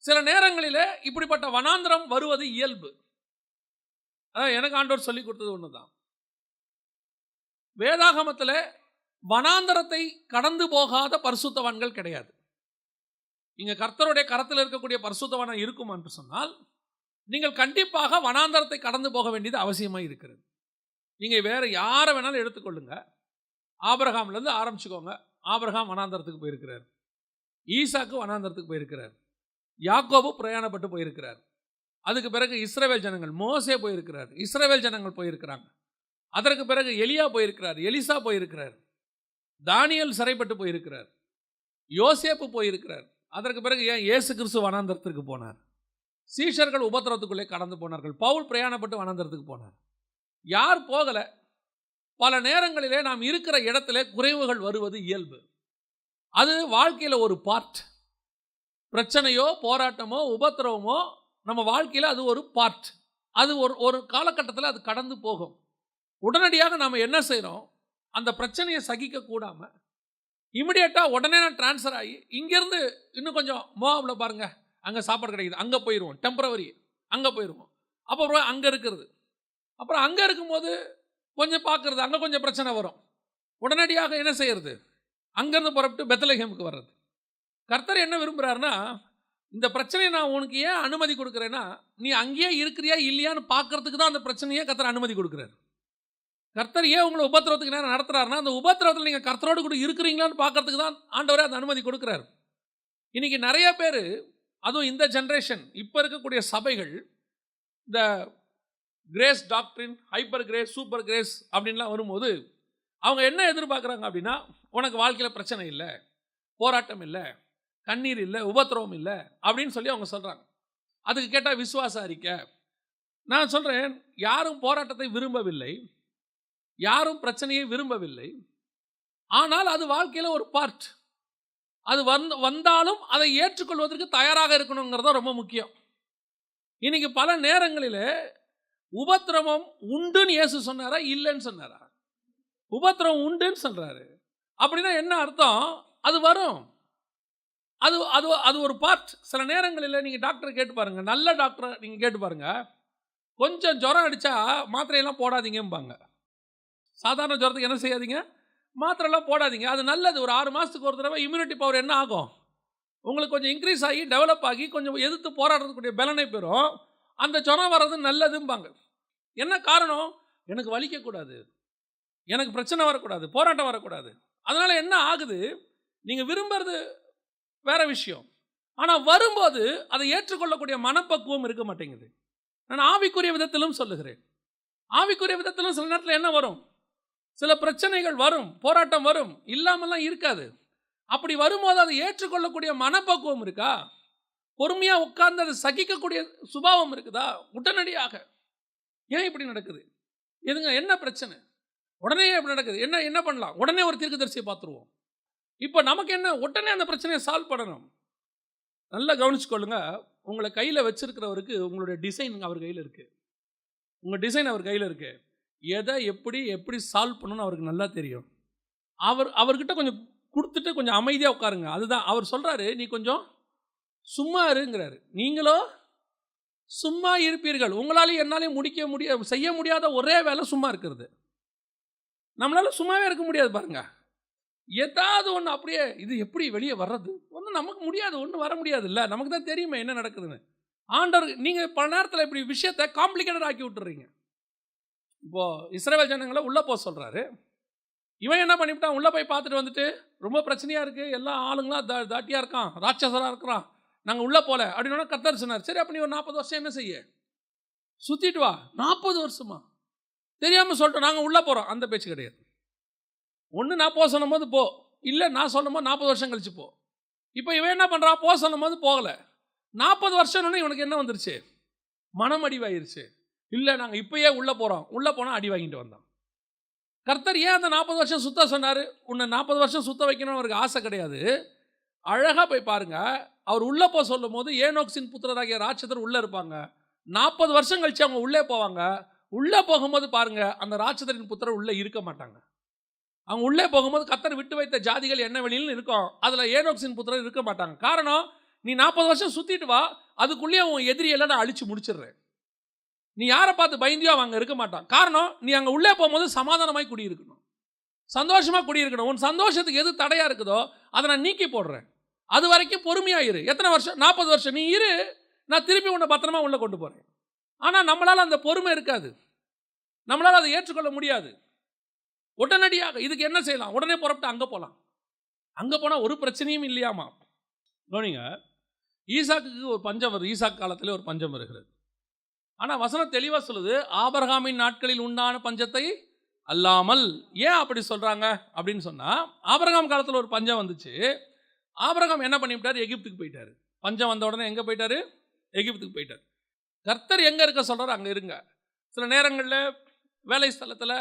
சில நேரங்களில் இப்படிப்பட்ட வனாந்திரம் வருவது இயல்பு. அதான் எனக்கு ஆண்டவர் சொல்லி கொடுத்தது ஒன்று தான். வேதாகமத்தில் வனாந்தரத்தை கடந்து போகாத பரிசுத்தவான்கள் கிடையாது. இங்கே கர்த்தருடைய கரத்தில் இருக்கக்கூடிய பரிசுத்தவானம் இருக்கும் என்று சொன்னால் நீங்கள் கண்டிப்பாக வனாந்தரத்தை கடந்து போக வேண்டியது அவசியமாக இருக்கிறது. நீங்கள் வேறு யாரை வேணாலும் எடுத்துக்கொள்ளுங்க. ஆபிரகாம்லேருந்து ஆரம்பிச்சுக்கோங்க. ஆபிரகாம் வனாந்தரத்துக்கு போயிருக்கிறார், ஈசாக்கு வனாந்தரத்துக்கு போயிருக்கிறார், யாக்கோபு பிரயாணப்பட்டு போயிருக்கிறார். அதுக்கு பிறகு இஸ்ரவேல் ஜனங்கள், மோசே போயிருக்கிறார், இஸ்ரவேல் ஜனங்கள் போயிருக்கிறாங்க. அதற்கு பிறகு எலியா போயிருக்கிறார், எலிசா போயிருக்கிறார், தானியல் சிறைப்பட்டு போயிருக்கிறார், யோசேப்பு போயிருக்கிறார். அதற்கு பிறகு ஏன் இயேசு கிறிஸ்து வனாந்தரத்திற்கு போனார். சீஷர்கள் உபத்திரவத்துக்குள்ளே கடந்து போனார்கள். பவுல் பிரயாணப்பட்டு வனாந்தரத்துக்கு போனார். யார் போகலை? பல நேரங்களிலே நாம் இருக்கிற இடத்துல குறைவுகள் வருவது இயல்பு. அது வாழ்க்கையில் ஒரு பார்ட். பிரச்சனையோ போராட்டமோ உபத்திரவமோ நம்ம வாழ்க்கையில் அது ஒரு பார்ட். அது ஒரு காலகட்டத்தில் அது கடந்து போகும். உடனடியாக நாம் என்ன செய்கிறோம்? அந்த பிரச்சனையை சகிக்க கூடாமல் இமிடியேட்டாக உடனே நான் டிரான்ஸ்ஃபர் ஆகி இங்கேருந்து இன்னும் கொஞ்சம் மோவாபில் பாருங்கள், அங்கே சாப்பாடு கிடைக்குது, அங்கே போயிடுவோம், டெம்பரவரி அங்கே போயிடுவோம். அப்புறம் அங்கே இருக்கிறது, அப்புறம் அங்கே இருக்கும்போது கொஞ்சம் பார்க்குறது, அங்கே கொஞ்சம் பிரச்சனை வரும். உடனடியாக என்ன செய்யறது? அங்கேருந்து புறப்பட்டு பெத்லகேமுக்கு வர்றது. கர்த்தர் என்ன விரும்புகிறாருன்னா, இந்த பிரச்சனையை நான் உனக்கு ஏன் அனுமதி கொடுக்குறேன்னா, நீ அங்கேயே இருக்கிறியா இல்லையான்னு பார்க்கறதுக்கு தான் அந்த பிரச்சனையே கர்த்தர் அனுமதி கொடுக்குறாரு. கர்த்தர் ஏன் உங்களை உபத்திரவத்துக்கு நேரம் நடத்துறாருன்னா, அந்த உபத்திரவத்தில் நீங்கள் கர்த்தரோடு கூட இருக்கிறீங்களான்னு பார்க்கறதுக்கு தான் ஆண்டவரே அந்த அனுமதி கொடுக்குறாரு. இன்றைக்கி நிறைய பேர், அதுவும் இந்த ஜென்ரேஷன், இப்போ இருக்கக்கூடிய சபைகள், இந்த grace doctrine, hyper grace, super grace அப்படின்லாம் வரும்போது அவங்க என்ன எதிர்பார்க்குறாங்க அப்படின்னா, உனக்கு வாழ்க்கையில் பிரச்சனை இல்லை, போராட்டம் இல்லை, கண்ணீர் இல்லை, உபத்திரவம் இல்லை அப்படின்னு சொல்லி அவங்க சொல்கிறாங்க. அதுக்கு கேட்டால் விசுவாச அறிக்கை. நான் சொல்கிறேன், யாரும் போராட்டத்தை விரும்பவில்லை, யாரும் பிரச்சனையை விரும்பவில்லை. ஆனால் அது வாழ்க்கையில் ஒரு பார்ட். அது வந்தாலும் அதை ஏற்றுக்கொள்வதற்கு தயாராக இருக்கணுங்கிறது ரொம்ப முக்கியம். இன்னைக்கு பல நேரங்களில் உபத்திரவம் உண்டுன்னு இயேசு சொன்னாரா இல்லைன்னு சொன்னாரா? உபத்திரவம் உண்டுன்னு சொல்றாரு. அப்படின்னா என்ன அர்த்தம்? அது வரும். அது அது அது ஒரு பார்ட். சில நேரங்களில் நீங்கள் டாக்டரை கேட்டு பாருங்க, நல்ல டாக்டரை நீங்கள் கேட்டு பாருங்க, கொஞ்சம் ஜுரம் அடித்தா மாத்திரையெல்லாம் போடாதீங்கம்பாங்க. சாதாரண ஜுரத்துக்கு என்ன செய்யாதீங்க, மாத்திரைலாம் போடாதீங்க, அது நல்லது. ஒரு 6 மாதத்துக்கு ஒரு தடவை இம்யூனிட்டி பவர் என்ன ஆகும், உங்களுக்கு கொஞ்சம் இன்க்ரீஸ் ஆகி டெவலப் ஆகி கொஞ்சம் எதிர்த்து போராடுறதுக்கூடிய பலனை பெறும். அந்த ஜுரம் வர்றது நல்லதும்பாங்க. என்ன காரணம்? எனக்கு வலிக்கக்கூடாது, எனக்கு பிரச்சனை வரக்கூடாது, போராட்டம் வரக்கூடாது. அதனால் என்ன ஆகுது, நீங்கள் விரும்புறது வேற விஷயம், ஆனால் வரும்போது அதை ஏற்றுக்கொள்ளக்கூடிய மனப்பக்குவம் இருக்க மாட்டேங்குது. நான் ஆவிக்குரிய விதத்திலும் சொல்லுகிறேன். ஆவிக்குரிய விதத்திலும் சில நேரத்தில் என்ன வரும், சில பிரச்சனைகள் வரும், போராட்டம் வரும், இல்லாமல்லாம் இருக்காது. அப்படி வரும்போது அதை ஏற்றுக்கொள்ளக்கூடிய மனப்பக்குவம் இருக்கா? பொறுமையாக உட்கார்ந்து அதை சகிக்கக்கூடிய சுபாவம் இருக்குதா? உடனடியாக ஏன் இப்படி நடக்குது, எதுங்க என்ன பிரச்சனை, உடனே இப்படி நடக்குது, என்ன பண்ணலாம், உடனே ஒரு தீர்க்கதரிசியை பார்த்துருவோம். இப்போ நமக்கு என்ன, உடனே அந்த பிரச்சனையை சால்வ் பண்ணணும். நல்லா கவனிச்சுக்கொள்ளுங்க, உங்களை கையில் வச்சிருக்கிறவருக்கு உங்களுடைய டிசைன் அவர் கையில் இருக்குது. உங்கள் டிசைன் அவர் கையில் இருக்குது. எதை எப்படி சால்வ் பண்ணணும்னு அவருக்கு நல்லா தெரியும். அவர்கிட்ட கொஞ்சம் கொடுத்துட்டு கொஞ்சம் அமைதியாக உட்காருங்க. அதுதான் அவர் சொல்கிறாரு, நீ கொஞ்சம் சும்மா இருங்கிறாரு. நீங்களோ சும்மா இருப்பீர்கள். உங்களாலேயும் என்னாலையும் செய்ய முடியாத ஒரே வேலை சும்மா இருக்கிறது. நம்மளால சும்மாவே இருக்க முடியாது பாருங்க. ஏதாவது ஒன்று அப்படியே இது எப்படி வெளியே வர்றது, ஒன்றும் நமக்கு முடியாது, ஒன்றும் வர முடியாது. இல்லை, நமக்கு தான் தெரியுமே என்ன நடக்குதுன்னு. ஆண்டவர் நீங்கள் பல நேரத்தில் இப்படி விஷயத்தை காம்ப்ளிகேட்டட் ஆக்கி விட்டுறீங்க. இப்போது இஸ்ரவேல் ஜனங்களை உள்ளே போக சொல்கிறாரு. இவன் என்ன பண்ணிவிட்டான், உள்ளே போய் பார்த்துட்டு வந்துட்டு ரொம்ப பிரச்சனையாக இருக்குது, எல்லா ஆளுங்களாம் தாட்டியாக இருக்கான், ராட்சசராக இருக்கிறான், நாங்கள் உள்ளே போகல அப்படின்னு கர்த்தர் சொன்னார். சரி, அப்போ நீ ஒரு 40 வருஷம் என்ன செய்ய, சுற்றிட்டு வா. 40 வருஷமா தெரியாமல் சொல்லிட்டு நாங்கள் உள்ளே போகிறோம், அந்த பேச்சு கிடையாது. ஒன்று நான் போக சொல்லும் போது போ, இல்லை நான் சொல்லும் போது 40 வருஷம் கழிச்சு போ. இப்போ இவன் என்ன பண்ணுறான், போக சொல்லும் போது போகலை. 40 வருஷம்னு இவனுக்கு என்ன வந்துருச்சு, மனம் அடிவாயிருச்சு. இல்லை நாங்கள் இப்போயே உள்ளே போகிறோம், உள்ளே போனால் அடி வாங்கிட்டு வந்தான். கர்த்தர் ஏன் அந்த 40 வருஷம் சுத்த சொன்னார்? உன்னை 40 வருஷம் சுத்த வைக்கணும்னு அவருக்கு ஆசை கிடையாது. அழகாக போய் பாருங்கள், அவர் உள்ளே போக சொல்லும் போது ஏனோக்சின் புத்திரராகிய ராட்சதர் உள்ளே இருப்பாங்க. 40 வருஷம் கழிச்சு அவங்க உள்ளே போவாங்க. உள்ளே போகும்போது பாருங்கள், அந்த ராட்சதரின் புத்திரர் உள்ளே இருக்க மாட்டாங்க. அவங்க உள்ளே போகும்போது கர்த்தர் விட்டு வைத்த ஜாதிகள் என்ன வெளியில் இருக்கும், அதில் ஏனோக்சின் புத்திரர் இருக்க மாட்டாங்க. காரணம், நீ 40 வருஷம் சுற்றிட்டு வா, அதுக்குள்ளேயே உன் எதிரியெல்லாம் நான் அழிச்சு முடிச்சிடுறேன். நீ யாரை பார்த்து பயந்தியோ அவன் அங்கே இருக்க மாட்டான். காரணம், நீ அங்கே உள்ளே போகும்போது சமாதானமாய் குடியிருக்கணும், சந்தோஷமாக குடியிருக்கணும். உன் சந்தோஷத்துக்கு எது தடையாக இருக்குதோ அதை நான் நீக்கி போடுறேன். அது வரைக்கும் பொறுமையாக இரு. எத்தனை வருஷம்? 40 வருஷம் நீ இரு, நான் திருப்பி உன்னை பத்திரமா உள்ளே கொண்டு போகிறேன். ஆனால் நம்மளால் அந்த பொறுமை இருக்காது, நம்மளால் அதை ஏற்றுக்கொள்ள முடியாது. உடனடியாக இதுக்கு என்ன செய்யலாம், உடனே புறப்பட்டு அங்கே போகலாம். அங்கே போனால் ஒரு பிரச்சனையும் இல்லையாமா. கவனிங்க, ஈசாக்குக்கு ஒரு பஞ்சம் வருது, ஈசாக்கு காலத்திலே ஒரு பஞ்சம் வருகிறது. ஆனால் வசனம் தெளிவாக சொல்லுது, ஆபிரகாமின் நாட்களில் உண்டான பஞ்சத்தை அல்லாமல். ஏன் அப்படி சொல்கிறாங்க அப்படின்னு சொன்னால், ஆபிரகாம் காலத்தில் ஒரு பஞ்சம் வந்துச்சு. ஆபிரகாம் என்ன பண்ணிவிட்டார், எகிப்துக்கு போயிட்டார். பஞ்சம் வந்த உடனே எங்கே போயிட்டார், எகிப்துக்கு போயிட்டார். கர்த்தர் எங்கே இருக்க சொல்கிறார் அங்கே இருங்க. சில நேரங்களில் வேலை ஸ்தலத்தில்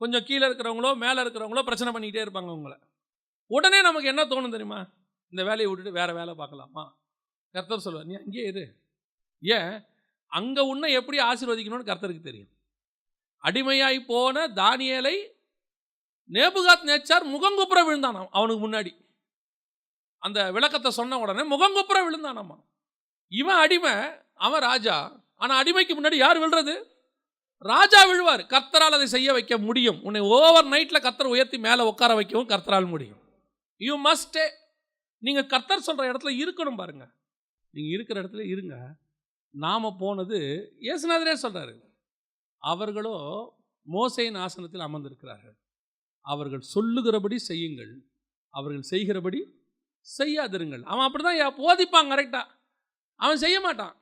கொஞ்சம் கீழே இருக்கிறவங்களோ மேலே இருக்கிறவங்களோ பிரச்சனை பண்ணிக்கிட்டே இருப்பாங்க உங்களை. உடனே நமக்கு என்ன தோணும் தெரியுமா, இந்த வேலையை விட்டுட்டு வேறு வேலை பார்க்கலாமா? கர்த்தர் சொல்லுவார், நீ அங்கேயே இரு. ஏன், அங்கே உன்னை எப்படி ஆசீர்வதிக்கணும்னு கர்த்தருக்கு தெரியும். அடிமையாய் போன தானியேலை நேபுகாத் நேச்சார் முகங்குப்புற விழுந்தானாம். அவனுக்கு முன்னாடி அந்த விளக்கத்தை சொன்ன உடனே முகங்குப்புற விழுந்தானாமா. இவன் அடிமை, அவன் ராஜா. ஆனால் அடிமைக்கு முன்னாடி யார் விழுறது, ராஜா விழுவார். கர்த்தரால் அதை செய்ய வைக்க முடியும். உன்னை ஓவர் நைட்டில் கர்த்தர் உயர்த்தி மேலே உட்கார வைக்கவும் கர்த்தரால் முடியும். யூ மஸ்ட், நீங்கள் கர்த்தர் சொல்கிற இடத்துல இருக்கணும் பாருங்க. நீங்கள் இருக்கிற இடத்துல இருங்க. நாம் போனது இயேசுநாதரே சொல்கிறாரு, அவர்களோ மோசேயின் ஆசனத்தில் அமர்ந்திருக்கிறார்கள், அவர்கள் சொல்லுகிறபடி செய்யுங்கள், அவர்கள் செய்கிறபடி செய்யாதிருங்கள். அவன் அப்படி தான் போதிப்பான் கரெக்டாக, அவன் செய்ய மாட்டான்.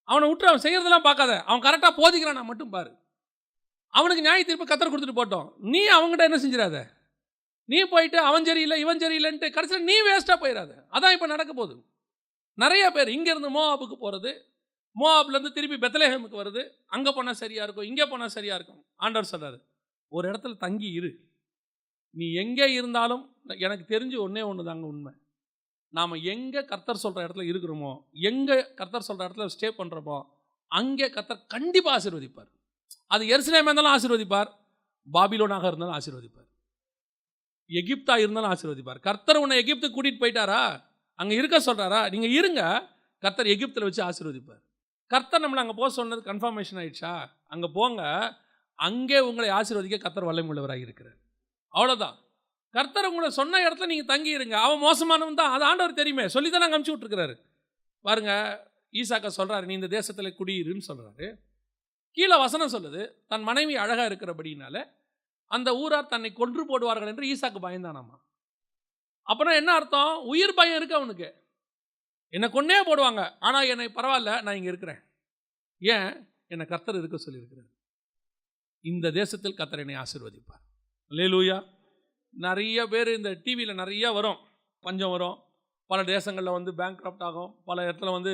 அவனை விட்டு அவன் செய்கிறதெல்லாம் பார்க்காத, அவன் கரெக்டாக போதிக்கிறான் மட்டும் பாரு. அவனுக்கு நியாய தீர்ப்பு கர்த்தர் கொடுத்துட்டு போட்டோம். நீ அவங்ககிட்ட என்ன செஞ்சிடாத, நீ போயிட்டு அவன் சரியில்லை இவன் சரியில்லைன்ட்டு கடைசியில் நீ வேஸ்ட்டாக போயிடாது. அதான் இப்போ நடக்க போகுது. நிறைய பேர் இங்கேருந்து மோவாபுக்கு போகிறது, மோவாப்லேருந்து திருப்பி பெத்லஹேமுக்கு வருது. அங்கே போனால் சரியாக இருக்கும், இங்கே போனால் சரியாக இருக்கும். ஆண்டவர் சொல்கிறாரு, ஒரு இடத்துல தங்கி இரு. நீ எங்கே இருந்தாலும் எனக்கு தெரிஞ்சு ஒன்றே ஒன்று தாங்க உண்மை. நாம் எங்கே கர்த்தர் சொல்கிற இடத்துல இருக்கிறோமோ, எங்கே கர்த்தர் சொல்கிற இடத்துல ஸ்டே பண்ணுறோமோ, அங்கே கர்த்தர் கண்டிப்பாக ஆசீர்வதிப்பார். அது எருசலேமாக இருந்தாலும் ஆசீர்வதிப்பார், பாபிலோனாக இருந்தாலும் ஆசீர்வதிப்பார், எகிப்தா இருந்தாலும் ஆசீர்வதிப்பார். கர்த்தர் உன்னை எகிப்துக்கு கூட்டிகிட்டு போயிட்டாரா, அங்கே இருக்க சொல்கிறாரா, நீங்கள் இருங்க, கர்த்தர் எகிப்தில் வச்சு ஆசீர்வதிப்பார். கர்த்தர் நம்மளை அங்கே போக சொன்னது கன்ஃபர்மேஷன் ஆயிடுச்சா, அங்கே போங்க, அங்கே உங்களை ஆசீர்வதிக்க கர்த்தர் வல்லமை உள்ளவராக இருக்கிறார். அவ்வளோதான். கர்த்தர் உங்களை சொன்ன இடத்துல நீங்கள் தங்கி இருங்க. அவன் மோசமானவன் தான், அது ஆண்டவர் தெரியுமே, சொல்லி தான் நாங்கள் அனுப்பிச்சி விட்ருக்கிறாரு. பாருங்க, ஈசாக்கா சொல்கிறாரு, நீ இந்த தேசத்தில் குடியிருன்னு சொல்கிறாரு. கீழே வசனம் சொல்லுது, தன் மனைவி அழகாக இருக்கிறபடினால அந்த ஊரார் தன்னை கொன்று போடுவார்கள் என்று ஈசாக்கு பயந்தானாமா. அப்புறம் என்ன அர்த்தம்? உயிர் பயம் இருக்கு அவனுக்கு. என்னை கொன்னே போடுவாங்க, ஆனால் என்னை பரவாயில்ல, நான் இங்கே இருக்கிறேன். ஏன்? என்னை கர்த்தர் இருக்க சொல்லியிருக்கிறார். இந்த தேசத்தில் கர்த்தர் என்னை ஆசீர்வதிப்பார். அல்லேலூயா. நிறைய பேர் இந்த டிவியில் நிறைய வரும், பஞ்சம் வரும், பல தேசங்களில் வந்து பேங்க்ரப்ட் ஆகும், பல இடத்துல வந்து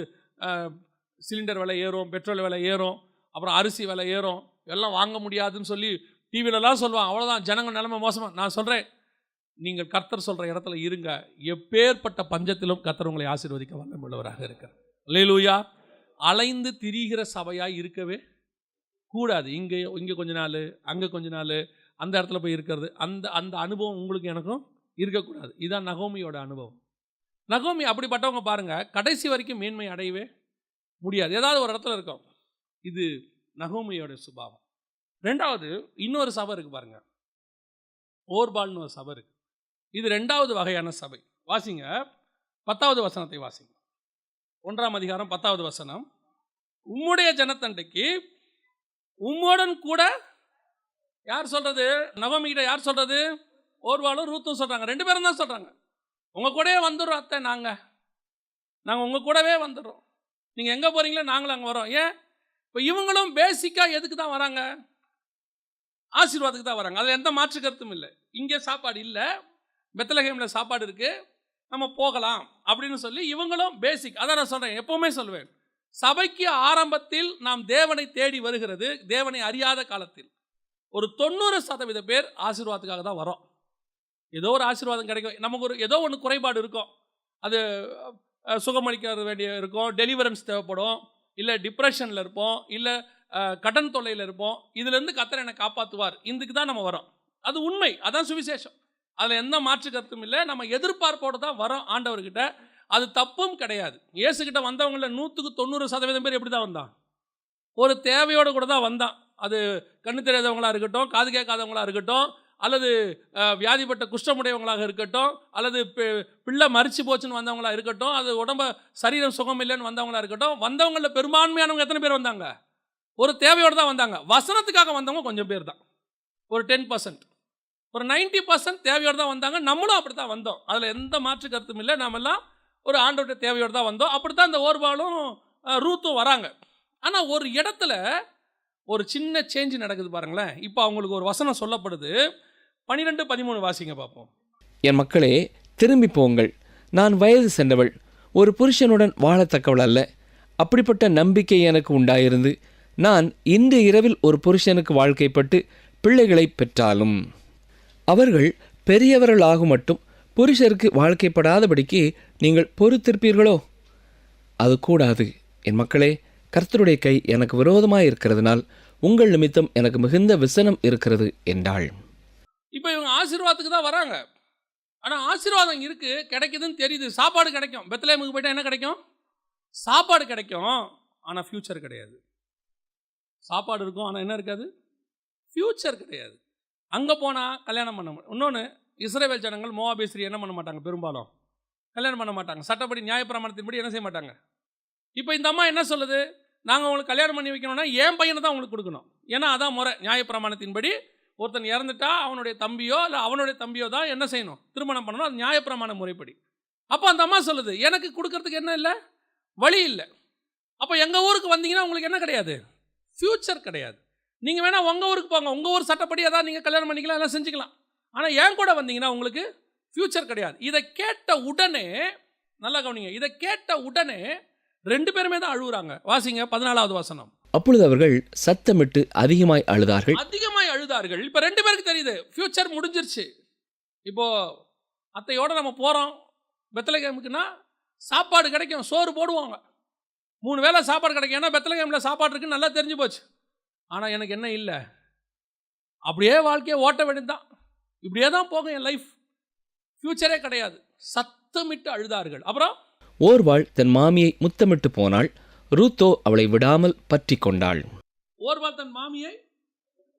சிலிண்டர் விலை ஏறும், பெட்ரோல் விலை ஏறும், அப்புறம் அரிசி விலை ஏறும், எல்லாம் வாங்க முடியாதுன்னு சொல்லி டிவிலலாம் சொல்லுவாங்க. அவ்வளோதான், ஜனங்க நிலைமை மோசமாக. நான் சொல்கிறேன், நீங்கள் கர்த்தர் சொல்கிற இடத்துல இருங்க. எப்பேற்பட்ட பஞ்சத்திலும் கர்த்தர் உங்களை ஆசீர்வதிக்க வல்லமையுள்ளவராக இருக்கிறார். அல்லேலூயா. அலைந்து திரிகிற சபையாக இருக்கவே கூடாது. இங்கே கொஞ்ச நாள், அங்கே கொஞ்ச நாள், அந்த இடத்துல போய் இருக்கிறது, அந்த அந்த அனுபவம் உங்களுக்கு எனக்கும் இருக்கக்கூடாது. இதுதான் நகோமியோட அனுபவம். நகோமி அப்படிப்பட்டவங்க பாருங்கள், கடைசி வரைக்கும் மேன்மை அடையவே முடியாது, ஏதாவது ஒரு இடத்துல இருக்கும். இது நகோமியோட சுபாவம். ரெண்டாவது, இன்னொரு சபை இருக்குது பாருங்கள், ஓர்பால்னு ஒரு சபை இருக்குது. இது ரெண்டாவது வகையான சபை. வாசிங்க, 10வது வசனத்தை வாசிங்க. 1ஆம் அதிகாரம் 10வது வசனம். உம்முடைய ஜனத்தண்டைக்கு உம்முடன் கூட யார் சொல்கிறது? நகோமிகிட்ட யார் சொல்கிறது? ஓர்வாலும் ரூத்தும் சொல்கிறாங்க. 2 பேரும் தான் சொல்கிறாங்க, உங்கள் கூடவே வந்துடுறோம் அத்தை, நாங்கள் உங்கள் கூடவே வந்துடுறோம், நீங்கள் எங்கே போகிறீங்களோ நாங்களும் அங்கே வரோம். ஏன்? இப்போ இவங்களும் பேசிக்காக எதுக்கு தான் வராங்க? ஆசீர்வாதத்துக்கு தான் வராங்க. அதில் எந்த மாற்று கருத்தும் இல்லை. இங்கே சாப்பாடு இல்லை, பெத்லஹேமில் சாப்பாடு இருக்குது, நம்ம போகலாம் அப்படின்னு சொல்லி இவங்களும் பேசிக். அதான் நான் சொல்கிறேன், எப்போவுமே சொல்லுவேன், சபைக்கு ஆரம்பத்தில் நாம் தேவனை தேடி வருகிறது, தேவனை அறியாத காலத்தில் ஒரு 90% பேர் ஆசீர்வாதத்துக்காக தான் வரோம். ஏதோ ஒரு ஆசீர்வாதம் கிடைக்கும், நமக்கு ஒரு ஏதோ ஒன்று குறைபாடு இருக்கும், அது சுகமளிக்க வேண்டிய இருக்கும், டெலிவரன்ஸ் தேவைப்படும், இல்லை டிப்ரெஷனில் இருப்போம், இல்லை கடன் தொல்லையில் இருப்போம். இதுலேருந்து கர்த்தர் என்னை காப்பாற்றுவார், இதுக்கு தான் நம்ம வரோம். அது உண்மை, அதான் சுவிசேஷம், அதில் எந்த மாற்று கருத்தும் இல்லை. நம்ம எதிர்பார்ப்போடு தான் வரோம் ஆண்டவர்கிட்ட, அது தப்பும் கிடையாது. இயேசுகிட்ட வந்தவங்கள 100% பேர் எப்படி தான் வந்தான்? ஒரு தேவையோடு கூட தான் வந்தான். அது கண்ணு தெரியாதவங்களாக இருக்கட்டும், காது கேட்காதவங்களாக இருக்கட்டும், அல்லது வியாதிப்பட்ட குஷ்டமுடையவங்களாக இருக்கட்டும், அல்லது பிள்ளை மரிச்சு போச்சுன்னு வந்தவங்களாக இருக்கட்டும், அது உடம்ப சரீரம் சுகம் இல்லைன்னு வந்தவங்களாக இருக்கட்டும், வந்தவங்களில் பெரும்பான்மையானவங்க எத்தனை பேர் வந்தாங்க? ஒரு தேவையோடு தான் வந்தாங்க. வசனத்துக்காக வந்தவங்க கொஞ்சம் பேர் தான், ஒரு 10%. ஒரு 90% தேவையோடு தான் வந்தாங்க. நம்மளும் அப்படி தான் வந்தோம், அதில் எந்த மாற்று கருத்தும் இல்லை. நாமெல்லாம் ஒரு ஆண்டோட தேவையோடு தான் வந்தோம். அப்படி தான் இந்த ஓர்பாலும் ரூத்தும் வராங்க. ஆனால் ஒரு இடத்துல ஒரு சின்ன சேஞ்ச் நடக்குது பாருங்களேன். இப்போ அவங்களுக்கு ஒரு வசனம் சொல்லப்படுது. 12-13 வாசிங்க பார்ப்போம். என் மக்களே, திரும்பி போங்கள், நான் வயது சென்றவள், ஒரு புருஷனுடன் வாழத்தக்கவள் அல்ல. அப்படிப்பட்ட நம்பிக்கை எனக்கு உண்டாயிருந்து நான் இன்று இரவில் ஒரு புருஷனுக்கு வாழ்க்கைப்பட்டு பிள்ளைகளை பெற்றாலும் அவர்கள் பெரியவர்கள் ஆகும் மட்டும் புருஷருக்கு வாழ்க்கைப்படாதபடிக்கு நீங்கள் பொறுத்திருப்பீர்களோ? அது கூடாது. என் மக்களே, கர்த்தருடைய கை எனக்கு விரோதமாக இருக்கிறதுனால் உங்கள் நிமித்தம் எனக்கு மிகுந்த விசனம் இருக்கிறது என்றாள். இப்போ இவங்க ஆசீர்வாதத்துக்கு தான் வராங்க. ஆனால் ஆசீர்வாதம் இருக்குது, கிடைக்குதுன்னு தெரியுது. சாப்பாடு கிடைக்கும், பெத்லஹேமுக்கு போயிட்டால் என்ன கிடைக்கும்? சாப்பாடு கிடைக்கும், ஆனால் ஃப்யூச்சர் கிடையாது. சாப்பாடு இருக்கும், ஆனால் என்ன இருக்காது? ஃப்யூச்சர் கிடையாது. அங்கே போனால் கல்யாணம் பண்ண முடியும். இன்னொன்று, இஸ்ரவேல் ஜனங்கள் மோவாபியஸ்ரீ என்ன பண்ண மாட்டாங்க? பெரும்பாலும் கல்யாணம் பண்ண மாட்டாங்க. சட்டப்படி நியாயப்பிரமாணத்தின்படி என்ன செய்ய மாட்டாங்க. இப்போ இந்த அம்மா என்ன சொல்லுது? நாங்கள் உங்களுக்கு கல்யாணம் பண்ணி வைக்கணும்னா என் பையனை தான் உங்களுக்கு கொடுக்கணும், ஏன்னா அதான் முறை. நியாயப்பிரமாணத்தின்படி ஒருத்தன் இறந்துட்டா அவனுடைய தம்பியோ இல்லை அவனுடைய தம்பியோ தான் என்ன செய்யணும்? திருமணம் பண்ணணும், அது நியாயப்பிரமாண முறைப்படி. அப்போ அந்த அம்மா சொல்லுது, எனக்கு கொடுக்கறதுக்கு என்ன இல்லை? வழி இல்லை. அப்போ எங்கள் ஊருக்கு வந்தீங்கன்னா உங்களுக்கு என்ன கிடையாது? ஃப்யூச்சர் கிடையாது. நீங்கள் வேணால் உங்கள் ஊருக்கு போங்க, உங்கள் ஊர் சட்டப்படி அதான் நீங்கள் கல்யாணம் பண்ணிக்கலாம், எல்லாம் செஞ்சுக்கலாம். ஆனால் என் கூட வந்தீங்கன்னா உங்களுக்கு ஃப்யூச்சர் கிடையாது. இதை கேட்ட உடனே, நல்லா கவனிங்க, இதை கேட்ட உடனே 2 பேருமே தான் அழுகுறாங்க. வாசிங்க 14வது வசனம். அப்பொழுது அவர்கள் சத்தமிட்டு அதிகமாய் அழுதார்கள். அதிகமாய் அழுதார்கள். இப்போ 2 பேருக்கு தெரியுது ஃப்யூச்சர் முடிஞ்சிருச்சு. இப்போ அத்தையோட நம்ம போகிறோம் பெத்லகேமுக்குன்னா சாப்பாடு கிடைக்கும், சோறு போடுவாங்க, 3 வேளை சாப்பாடு கிடைக்கும். ஏன்னா பெத்லகேமில் சாப்பாடு இருக்குன்னு நல்லா தெரிஞ்சு போச்சு. ஆனால் எனக்கு என்ன இல்லை, அப்படியே வாழ்க்கையை ஓட்ட வேண்டியது தான், இப்படியே தான் போகும் என் லைஃப், ஃப்யூச்சரே கிடையாது. சத்தமிட்டு அழுதார்கள். அப்புறம் ஓர்வாள் தன் மாமியை முத்தமிட்டு போனாள், ரூத்தோ அவளை விடாமல் பற்றி கொண்டாள். ஓர்வாள் தன் மாமியை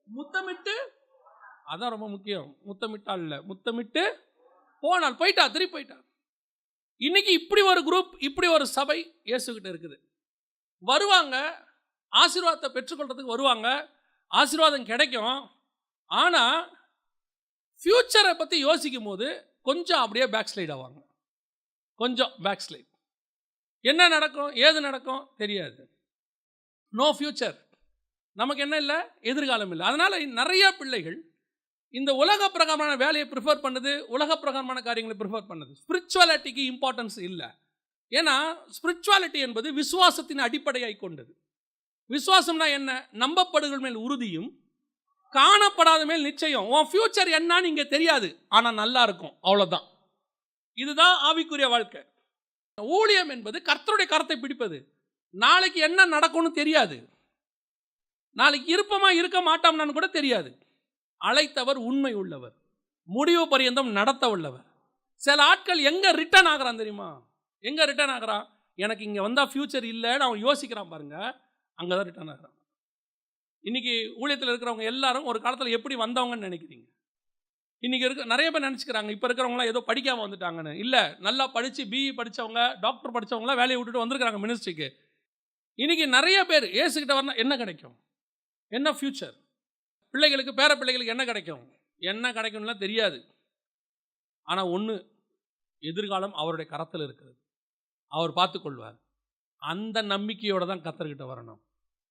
முத்தமிட்டு, அதான் ரொம்ப முக்கியம், முத்தமிட்டாள் இல்லை, முத்தமிட்டு போனாள், போயிட்டா, திருப்பி போயிட்டா. இன்னைக்கு இப்படி ஒரு குரூப், இப்படி ஒரு சபை இயேசுகிட்ட இருக்குது. வருவாங்க, ஆசீர்வாதத்தை பெற்றுக்கொள்றதுக்கு வருவாங்க, ஆசீர்வாதம் கிடைக்கும். ஆனால் ஃப்யூச்சரை பற்றி யோசிக்கும் போது கொஞ்சம் அப்படியே பேக் ஸ்லைட் ஆவாங்க, கொஞ்சம் பேக் ஸ்லைட். என்ன நடக்கும், ஏது நடக்கும் தெரியாது. நோ ஃப்யூச்சர், நமக்கு என்ன இல்லை, எதிர்காலம் இல்லை. அதனால் நிறைய பிள்ளைகள் இந்த உலக பிரகாரமான வேலையை ப்ரிஃபர் பண்ணுது, உலக பிரகாரமான காரியங்களை ப்ரிஃபர் பண்ணுது. ஸ்பிரிச்சுவாலிட்டிக்கு இம்பார்ட்டன்ஸ் இல்லை. ஏன்னா ஸ்பிரிச்சுவாலிட்டி என்பது விசுவாசத்தின் அடிப்படையாய் கொண்டது. விசுவாசம்னா என்ன? நம்பப்படுகள் மேல் உறுதியும் காணப்படாத மேல் நிச்சயம். உன் ஃபியூச்சர் என்னன்னு இங்கே தெரியாது, ஆனால் நல்லா இருக்கும், அவ்வளோதான். இதுதான் ஆவிக்குரிய வாழ்க்கை. ஊழியம் என்பது கர்த்தருடைய கரத்தை பிடிப்பது. நாளைக்கு என்ன நடக்கும்னு தெரியாது, நாளைக்கு இருப்போமா இருக்க மாட்டோம்னான்னு கூட தெரியாது. அழைத்தவர் உண்மை உள்ளவர், முடிவு பரியந்தம் நடத்த உள்ளவர். சில ஆட்கள் எங்கே ரிட்டர்ன் ஆகிறான் தெரியுமா? எங்கே ரிட்டர்ன் ஆகிறான்? எனக்கு இங்கே வந்தால் ஃப்யூச்சர் இல்லைன்னு அவன் யோசிக்கிறான் பாருங்க, அங்கே தான் ரிட்டர்ன் ஆகிறான். இன்றைக்கி ஊழியத்தில் இருக்கிறவங்க எல்லாரும் ஒரு காலத்தில் எப்படி வந்தவங்கன்னு நினைக்கிறீங்க? இன்றைக்கி நிறைய பேர் நினச்சிக்கிறாங்க இப்போ இருக்கிறவங்களாம் ஏதோ படிக்காமல் வந்துட்டாங்கன்னு. இல்லை, நல்லா படித்து பிஇ படித்தவங்க, டாக்டர் படித்தவங்களாம் வேலையை விட்டுட்டு வந்திருக்கிறாங்க மினிஸ்ட்ரிக்கு. இன்றைக்கி நிறைய பேர் ஏசுக்கிட்ட வரணும், என்ன கிடைக்கும், என்ன ஃப்யூச்சர், பிள்ளைகளுக்கு பேர பிள்ளைகளுக்கு என்ன கிடைக்கும், என்ன கிடைக்கும்லாம் தெரியாது. ஆனால் ஒன்று, எதிர்காலம் அவருடைய கரத்தில் இருக்கிறது, அவர் பார்த்துக்கொள்வார். அந்த நம்பிக்கையோடு தான் கர்த்தர்கிட்ட வரணும்.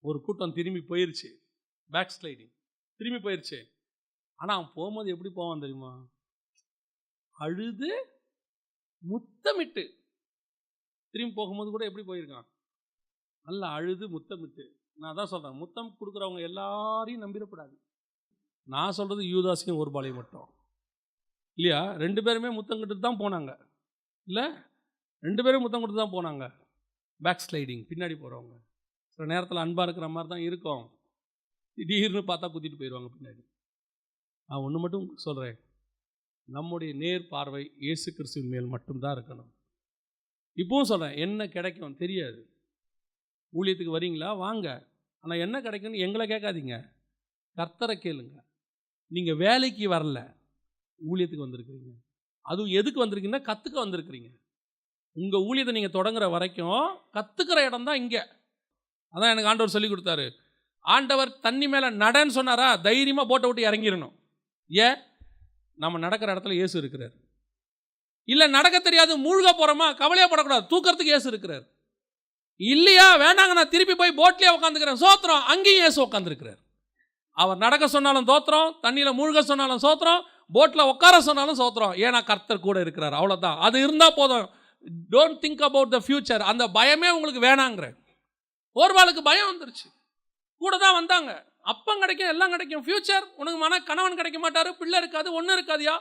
ஒரு கூட்டம் திரும்பி போயிடுச்சு, பேக் ஸ்லைடிங், திரும்பி போயிடுச்சு. ஆனால் அவன் போகும்போது எப்படி போவான் தெரியுமா? அழுது முத்தமிட்டு. திரும்பி போகும்போது கூட எப்படி போயிருக்கான்? நல்லா அழுது முத்தமிட்டு. நான் தான் சொல்கிறேன், முத்தம் கொடுக்குறவங்க எல்லாரையும் நம்பிடக்கூடாது. நான் சொல்கிறது யூதாஸையும் ஒரு பாலையும் மட்டும் இல்லையா? 2 பேருமே முத்தம் கொடுத்து தான் போனாங்க, இல்லை 2 பேரும் முத்தம் கொடுத்து தான் போனாங்க. பேக் ஸ்லைடிங், பின்னாடி போகிறவங்க. சில நேரத்தில் அன்பாக இருக்கிற மாதிரி தான் இருக்கும், திடீர்னு பார்த்தா குத்திட்டு போயிடுவாங்க பின்னாடி. நான் ஒன்று மட்டும் சொல்கிறேன், நம்முடைய நேர் பார்வை இயேசு கிறிஸ்துவின் மேல் மட்டும்தான் இருக்கணும். இப்போவும் சொல்கிறேன், என்ன கிடைக்கும் தெரியாது. ஊழியத்துக்கு வரீங்களா, வாங்க, ஆனால் என்ன கிடைக்கும்னு எங்களை கேட்காதீங்க, கர்த்தரை கேளுங்க. நீங்கள் வேலைக்கு வரல, ஊழியத்துக்கு வந்திருக்கிறீங்க. அதுவும் எதுக்கு வந்திருக்கீங்கன்னா கற்றுக்க வந்திருக்கிறீங்க. உங்கள் ஊழியத்தை நீங்கள் தொடங்குற வரைக்கும் கற்றுக்கிற இடம் தான் இங்கே. அதான் எனக்கு ஆண்டவர் சொல்லி கொடுத்தாரு. ஆண்டவர் தண்ணி மேலே நடன்னு சொன்னாரா, தைரியமாக போட்டை விட்டு இறங்கிடணும். ஏன்? நம்ம நடக்கிற இடத்துல இயேசு இருக்கிறார். இல்லை நடக்க தெரியாது மூழ்க போகிறோமா, கவலையாக படக்கூடாது, தூக்கிறதுக்கு இயேசு இருக்கிறார். இல்லையா, வேண்டாங்க, நான் திருப்பி போய் போட்லேயே உட்காந்துக்கிறேன், சோத்திரம், அங்கேயும் இயேசு உட்காந்துருக்கிறார். அவர் நடக்க சொன்னாலும் தோத்திரம், தண்ணியில் மூழ்க சொன்னாலும் சோத்திரம், போட்டில் உட்கார சொன்னாலும் சோத்திரம். ஏன்னா கர்த்தர் கூட இருக்கிறார், அவ்வளோதான். அது இருந்தால் போதும். Don't think about the future. அந்த பயமே உங்களுக்கு வேணாங்கிற. ஓர்வாளுக்கு பயம் வந்துருச்சு, கூட தான் வந்தாங்க. அப்பம் கிடைக்கும், எல்லாம் கிடைக்கும், ஃபியூச்சர் உனக்கு கணவன் கிடைக்க மாட்டாரு, பிள்ளை இருக்காது, ஒன்றும் இருக்காதியா,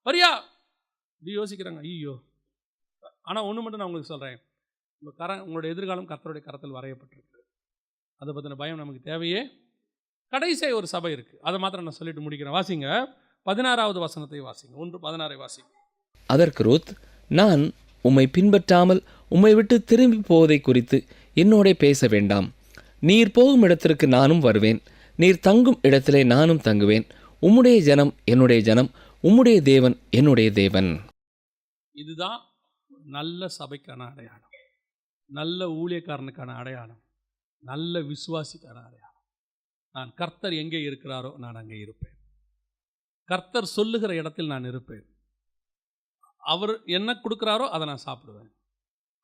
வரியா இப்படி யோசிக்கிறாங்க. ஐயோ. ஆனால் ஒன்று மட்டும் நான் உங்களுக்கு சொல்கிறேன், உங்களுடைய எதிர்காலம் கர்த்தருடைய கரத்தில் வரையப்பட்டிருக்கு. அதை பற்றின பயம் நமக்கு தேவையே. கடைசியாக ஒரு சபை இருக்குது, அதை மாத்திரம் நான் சொல்லிட்டு முடிக்கிறேன். வாசிங்க 16வது வசனத்தை வாசிங்க, 1:16 வாசிங்க. அதற்கு ரூத், நான் உம்மை பின்பற்றாமல் உம்மை விட்டு திரும்பி போவதை குறித்து என்னோட பேச வேண்டாம். நீர் போகும் இடத்திற்கு நானும் வருவேன், நீர் தங்கும் இடத்திலே நானும் தங்குவேன். உம்முடைய ஜனம் என்னுடைய ஜனம், உம்முடைய தேவன் என்னுடைய தேவன். இதுதான் நல்ல சபைக்கான அடையாளம், நல்ல ஊழியக்காரனுக்கான அடையாளம், நல்ல விசுவாசிக்கான அடையாளம். நான் கர்த்தர் எங்கே இருக்கிறாரோ நான் அங்கே இருப்பேன், கர்த்தர் சொல்லுகிற இடத்தில் நான் இருப்பேன். அவர் என்ன கொடுக்குறாரோ அதை நான் சாப்பிடுவேன்,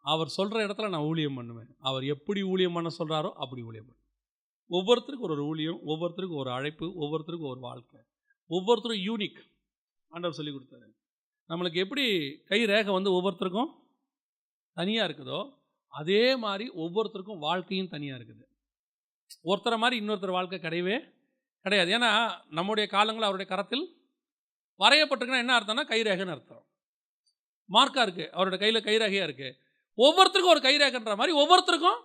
அவர் சொல்கிற இடத்துல நான் ஊழியம் பண்ணுவேன். அவர் எப்படி ஊழியம் பண்ண சொல்கிறாரோ அப்படி ஊழியம் பண்ணுவேன். ஒவ்வொருத்தருக்கும் ஒரு ஊழியம், ஒவ்வொருத்தருக்கும் ஒரு அழைப்பு, ஒவ்வொருத்தருக்கும் ஒரு வாழ்க்கை, ஒவ்வொருத்தரும் யூனிக். ஆண்டவர் சொல்லி கொடுத்தாரு. நம்மளுக்கு எப்படி கை ரேகை வந்து ஒவ்வொருத்தருக்கும் தனியாக இருக்குதோ அதே மாதிரி ஒவ்வொருத்தருக்கும் வாழ்க்கையும் தனியாக இருக்குது. ஒருத்தரை மாதிரி இன்னொருத்தர் வாழ்க்கை கிடையவே கிடையாது. ஏன்னா நம்முடைய காலங்கள் அவருடைய கரத்தில் வரையப்பட்டிருக்குன்னா என்ன அர்த்தம்னா கைரேகைன்னு அர்த்தம். மார்க்காக இருக்குது, அவரோட கையில் கைரேகையாக இருக்குது. ஒவ்வொருத்தருக்கும் ஒரு கைரேகைன்ற மாதிரி ஒவ்வொருத்தருக்கும்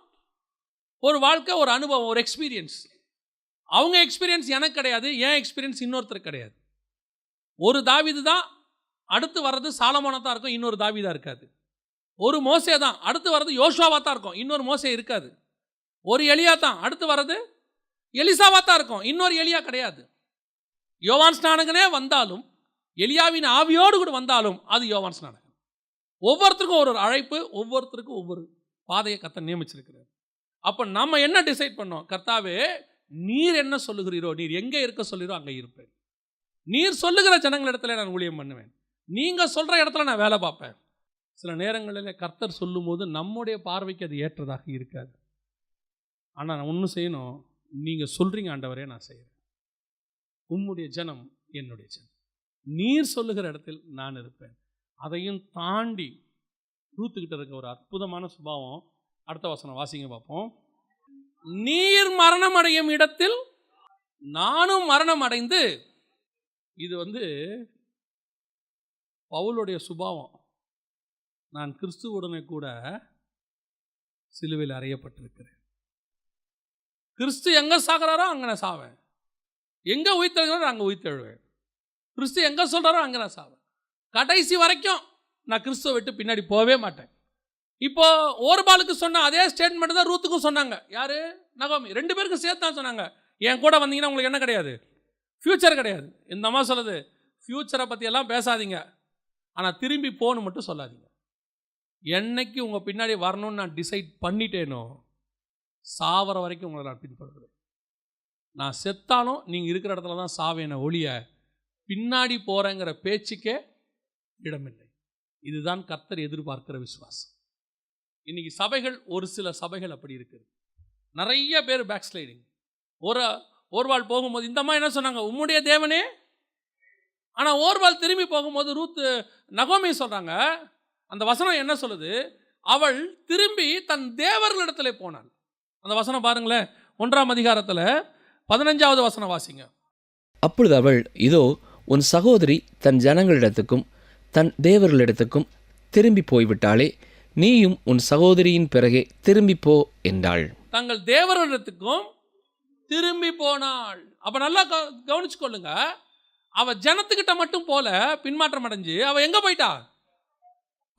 ஒரு வாழ்க்கை, ஒரு அனுபவம், ஒரு எக்ஸ்பீரியன்ஸ். அவங்க எக்ஸ்பீரியன்ஸ் எனக்கு கிடையாது, என் எக்ஸ்பீரியன்ஸ் இன்னொருத்தருக்கு கிடையாது. ஒரு தாவீது தான் அடுத்து வர்றது சாலமோனா தான் இருக்கும், இன்னொரு தாவீதா இருக்காது. ஒரு மோசே தான் அடுத்து வர்றது யோசுவாவா தான் இருக்கும், இன்னொரு மோசே இருக்காது. ஒரு எலியா தான் அடுத்து வர்றது எலிசாவா தான் இருக்கும், இன்னொரு எலியா கிடையாது. யோவான் ஸ்நானகனே வந்தாலும் எலியாவின் ஆவியோடு கூட வந்தாலும் அது யோவான் ஸ்நானகன். ஒவ்வொருத்தருக்கும் ஒரு அழைப்பு, ஒவ்வொருத்தருக்கும் ஒவ்வொரு பாதையை கர்த்தர் நியமிச்சிருக்கிறார். அப்போ நம்ம என்ன டிசைட் பண்ணோம்? கர்த்தாவே, நீர் என்ன சொல்லுகிறீரோ, நீர் எங்கே இருக்க சொல்லுகிறோ அங்கே இருப்பேன். நீர் சொல்லுகிற ஜனங்களிடத்துல நான் ஊழியம் பண்ணுவேன். நீங்கள் சொல்கிற இடத்துல நான் வேலை பார்ப்பேன். சில நேரங்களில் கர்த்தர் சொல்லும் போது நம்முடைய பார்வைக்கு அது ஏற்றதாக இருக்காது. ஆனால் நான் ஒன்று செய்யணும், நீங்கள் சொல்கிறீங்க ஆண்டவரே, நான் செய்கிறேன். உம்முடைய ஜனம் என்னுடைய ஜனம், நீர் சொல்லுகிற இடத்தில் நான் இருப்பேன். அதையும் தாண்டி ரூத்துக்கிட்ட இருக்க ஒரு அற்புதமான சுபாவம். அடுத்த வசனம் வாசிங்க பார்ப்போம். நீர் மரணம் அடையும் இடத்தில் நானும் மரணம் அடைந்து, இது வந்து பவுலுடைய சுபாவம். நான் கிறிஸ்துவுடனே கூட சிலுவையில் அறையப்பட்டிருக்கிறேன். கிறிஸ்து எங்கே சாகிறாரோ அங்கே நான் சாவேன், எங்கே உயிர்த்தெழுகிறாரோ அங்கே உயிர்த்தெழுவேன். கிறிஸ்து எங்கே சொல்கிறாரோ அங்கே நான் சாவேன். கடைசி வரைக்கும் நான் கிறிஸ்துவை விட்டு பின்னாடி போகவே மாட்டேன். இப்போ ஓர்பாலுக்கு சொன்ன அதே ஸ்டேட்மெண்ட் தான் ரூத்துக்கும் சொன்னாங்க. யாரு? நகோமி. 2 பேருக்கும் சேர்த்து தான் சொன்னாங்க, என் கூட வந்தீங்கன்னா உங்களுக்கு என்ன கிடையாது? ஃப்யூச்சர் கிடையாது. இந்த அம்மா சொல்லுது, ஃப்யூச்சரை பற்றியெல்லாம் பேசாதீங்க, ஆனால் திரும்பி போகணும் மட்டும் சொல்லாதீங்க. என்னைக்கு உங்கள் பின்னாடி வரணும்னு நான் டிசைட் பண்ணிட்டேனோ, சாவர வரைக்கும் உங்களை நான் பின்பற்றுவேன். நான் செத்தாலும் நீங்கள் இருக்கிற இடத்துல தான் சாவேன ஒழிய பின்னாடி போகிறேங்கிற பேச்சுக்கே இடமில்லை. இதுதான் கர்த்தர் எதிர்பார்க்கிற விசுவாசம். இன்னைக்கு சபைகள், ஒரு சில சபைகள் அப்படி இருக்குது. நிறைய பேர் பேக் ஸ்லைடிங். ஓர்வாள் போகும்போது இந்த அம்மா என்ன சொன்னாங்க? உம்முடைய தேவனே. ஆனால் ஓர்வாள் திரும்பி போகும்போது ரூத் நகோமி சொல்கிறாங்க, அந்த வசனம் என்ன சொல்லுது? அவள் திரும்பி தன் தேவர்களிடத்துல போனாள். அந்த வசனம் பாருங்களேன், 1ஆம் அதிகாரத்தில் 15வது வசனம் வாசிங்க. அப்பொழுது அவள், இதோ உன் சகோதரி தன் ஜனங்களிடத்துக்கும் தன் தேவர்களிடத்துக்கும் திரும்பி போய்விட்டாளே, நீயும் உன் சகோதரியின் பிறகே திரும்பி போ என்றாள். தங்கள் தேவர்களிடத்துக்கும் திரும்பி போனாள். அப்ப நல்லா கவனிச்சு கொள்ளுங்க, அவ ஜனத்துக்கிட்ட மட்டும் போல பின்மாற்றம் அடைஞ்சு அவ எங்க போயிட்டா?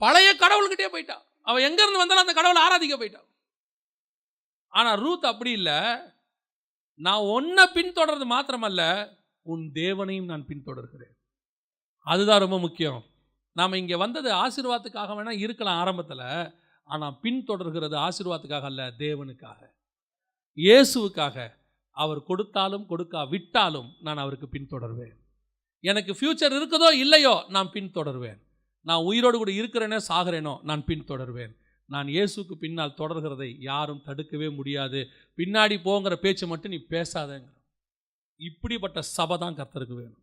பழைய கடவுள்கிட்டே போயிட்டா. அவ எங்க இருந்து வந்தாலும் அந்த கடவுளை ஆராதிக்க போயிட்டா. ஆனா ரூத் அப்படி இல்லை. நான் உன்னை பின்தொடர்றது மாத்திரமல்ல, உன் தேவனையும் நான் பின்தொடர்கிறேன். அதுதான் ரொம்ப முக்கியம். நாம் இங்கே வந்தது ஆசீர்வாதத்துக்காக வேணா இருக்கலாம் ஆரம்பத்தில், ஆனால் பின்தொடர்கிறது ஆசீர்வாதத்துக்காக அல்ல, தேவனுக்காக, இயேசுவுக்காக. அவர் கொடுத்தாலும் கொடுக்கா விட்டாலும் நான் அவருக்கு பின்தொடர்வேன். எனக்கு ஃப்யூச்சர் இருக்குதோ இல்லையோ நான் பின்தொடர்வேன். நான் உயிரோடு கூட இருக்கிறேனோ சாகிறேனோ நான் பின்தொடர்வேன். நான் இயேசுக்கு பின்னால் தொடர்கிறதை யாரும் தடுக்கவே முடியாது. பின்னாடி போங்கிற பேச்சு மட்டும் நீ பேசாதேங்க. இப்படிப்பட்ட சபை தான் கர்த்தருக்கு வேணும்.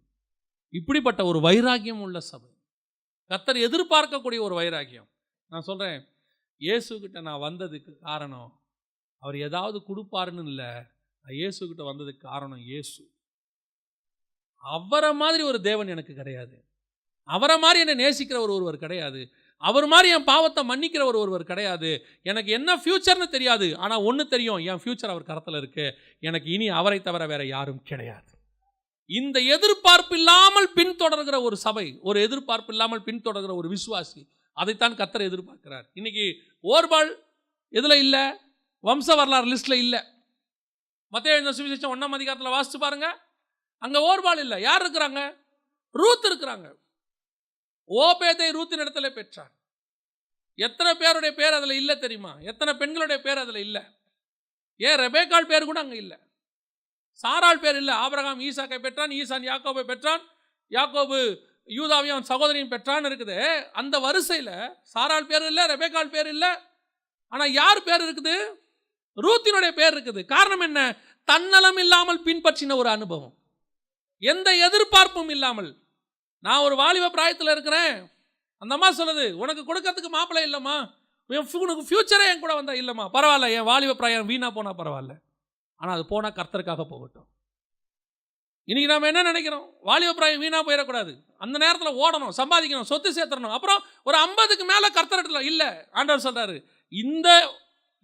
இப்படிப்பட்ட ஒரு வைராக்கியம் உள்ள சபை, கர்த்தர் எதிர்பார்க்கக்கூடிய ஒரு வைராக்கியம். நான் சொல்கிறேன், இயேசுக்கிட்ட நான் வந்ததுக்கு காரணம் அவர் ஏதாவது கொடுப்பாருன்னு இல்லை. இயேசுக்கிட்ட வந்ததுக்கு காரணம் இயேசு. அவரை மாதிரி ஒரு தேவன் எனக்கு கிடையாது. அவரை மாதிரி என்னை நேசிக்கிற ஒருவர் கிடையாது. அவர் மாதிரி என் பாவத்தை மன்னிக்கிற ஒருவர் கிடையாது. எனக்கு என்ன ஃப்யூச்சர்னு தெரியாது, ஆனால் ஒன்று தெரியும், என் ஃப்யூச்சர் அவர் கரத்தில் இருக்கு. எனக்கு இனி அவரை தவிர வேற யாரும் கிடையாது. இந்த எதிர்பார்ப்பு இல்லாமல் பின்தொடர்கிற ஒரு சபை, ஒரு எதிர்பார்ப்பு இல்லாமல் பின்தொடர்கிற ஒரு விசுவாசி, அதைத்தான் கர்த்தர் எதிர்பார்க்கிறார். இன்னைக்கு ஓர்பால் எதில் இல்லை? வம்ச வரலாறு லிஸ்ட்டில் இல்லை. மத்தேயு சுவிசேஷம் 1ஆம் அதிகாரத்தில் வாசிச்சு பாருங்க, அங்கே ஓர்பால் இல்லை. யார் இருக்கிறாங்க? ரூத் இருக்கிறாங்க. ஓபேதை ரூத்தின் இடத்துல பெற்றார். எத்தனை பேருடைய பேர் அதில் இல்லை தெரியுமா? எத்தனை பெண்களுடைய பேர் அதில் இல்லை? ஏன் ரெபேக்காள் பேர் கூட அங்கே இல்லை. சாராள் பேர் இல்லை. ஆபிரகாம் ஈசாக்கை பெற்றான், ஈசான் யாக்கோபை பெற்றான், யாக்கோபு யூதாவையும் அவன் சகோதரியும் பெற்றான்னு இருக்குது. அந்த வரிசையில் சாராள் பேர் இல்லை, ரெபேக்காள் பேர் இல்லை. ஆனால் யார் பேர் இருக்குது? ரூத்தினுடைய பேர் இருக்குது. காரணம் என்ன? தன்னலம் இல்லாமல் பின்பற்றின ஒரு அனுபவம், எந்த எதிர்பார்ப்பும் இல்லாமல். நான் ஒரு வாலிப பிராயத்தில் இருக்கிறேன். அந்த அம்மா சொல்லுது, உனக்கு கொடுக்கறதுக்கு மாப்பிள்ளை இல்லைம்மா, உனக்கு ஃபியூச்சரே என் கூட வந்தா இல்லைம்மா, பரவாயில்ல, என் வாலிப பிராயம் வீணா போனா பரவாயில்ல, ஆனால் அது போனால் கர்த்தருக்காக போகட்டும். இன்னைக்கு நம்ம என்ன நினைக்கிறோம்? வாலிப பிராயம் வீணா போயிடக்கூடாது, அந்த நேரத்தில் ஓடணும், சம்பாதிக்கணும், சொத்து சேர்த்துடணும், அப்புறம் ஒரு 50க்கு மேலே கர்த்தரத்தில் இல்லை. ஆண்டவர் சொல்றாரு, இந்த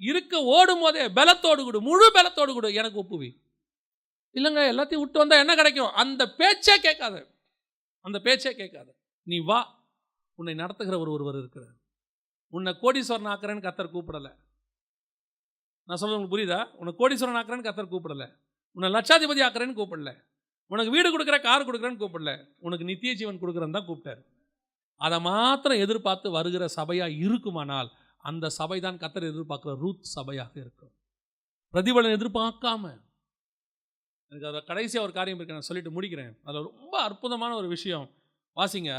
இருக்க ஓடும் போதே பலத்தோடு கொடு, முழு பலத்தோடு கொடு, எனக்கு ஒப்புவி. இல்லைங்க, எல்லாத்தையும் விட்டு வந்தால் என்ன கிடைக்கும்? அந்த பேச்சே கேட்காத, அந்த பேச்சே கேட்காத. நீ வா, உன்னை நடத்துகிற ஒருவர் இருக்கிறார். உன்னை கோடீஸ்வரன் ஆக்குறேன்னு கர்த்தர் கூப்பிடலை. நான் சொல்றது உங்களுக்கு புரியுதா? உன்னை கோடீஸ்வரன் ஆக்குறேன்னு கர்த்தர் கூப்பிடலை. உன்னை லட்சாதிபதி ஆக்குறேன்னு கூப்பிடல. உனக்கு வீடு கொடுக்குற, கார் கொடுக்குறேன்னு கூப்பிடல. உனக்கு நித்திய ஜீவன் கொடுக்குறேன்னு தான் கூப்பிட்டார். அதை மாத்திரம் எதிர்பார்த்து வருகிற சபையாக இருக்குமானால் அந்த சபை தான் கர்த்தர் எதிர்பார்க்குற ரூத் சபையாக இருக்கும். பிரதிபலன் எதிர்பார்க்காம. எனக்கு அதை கடைசியாக ஒரு காரியம் இருக்கு, நான் சொல்லிட்டு முடிக்கிறேன். அதில் ரொம்ப அற்புதமான ஒரு விஷயம். வாசிங்க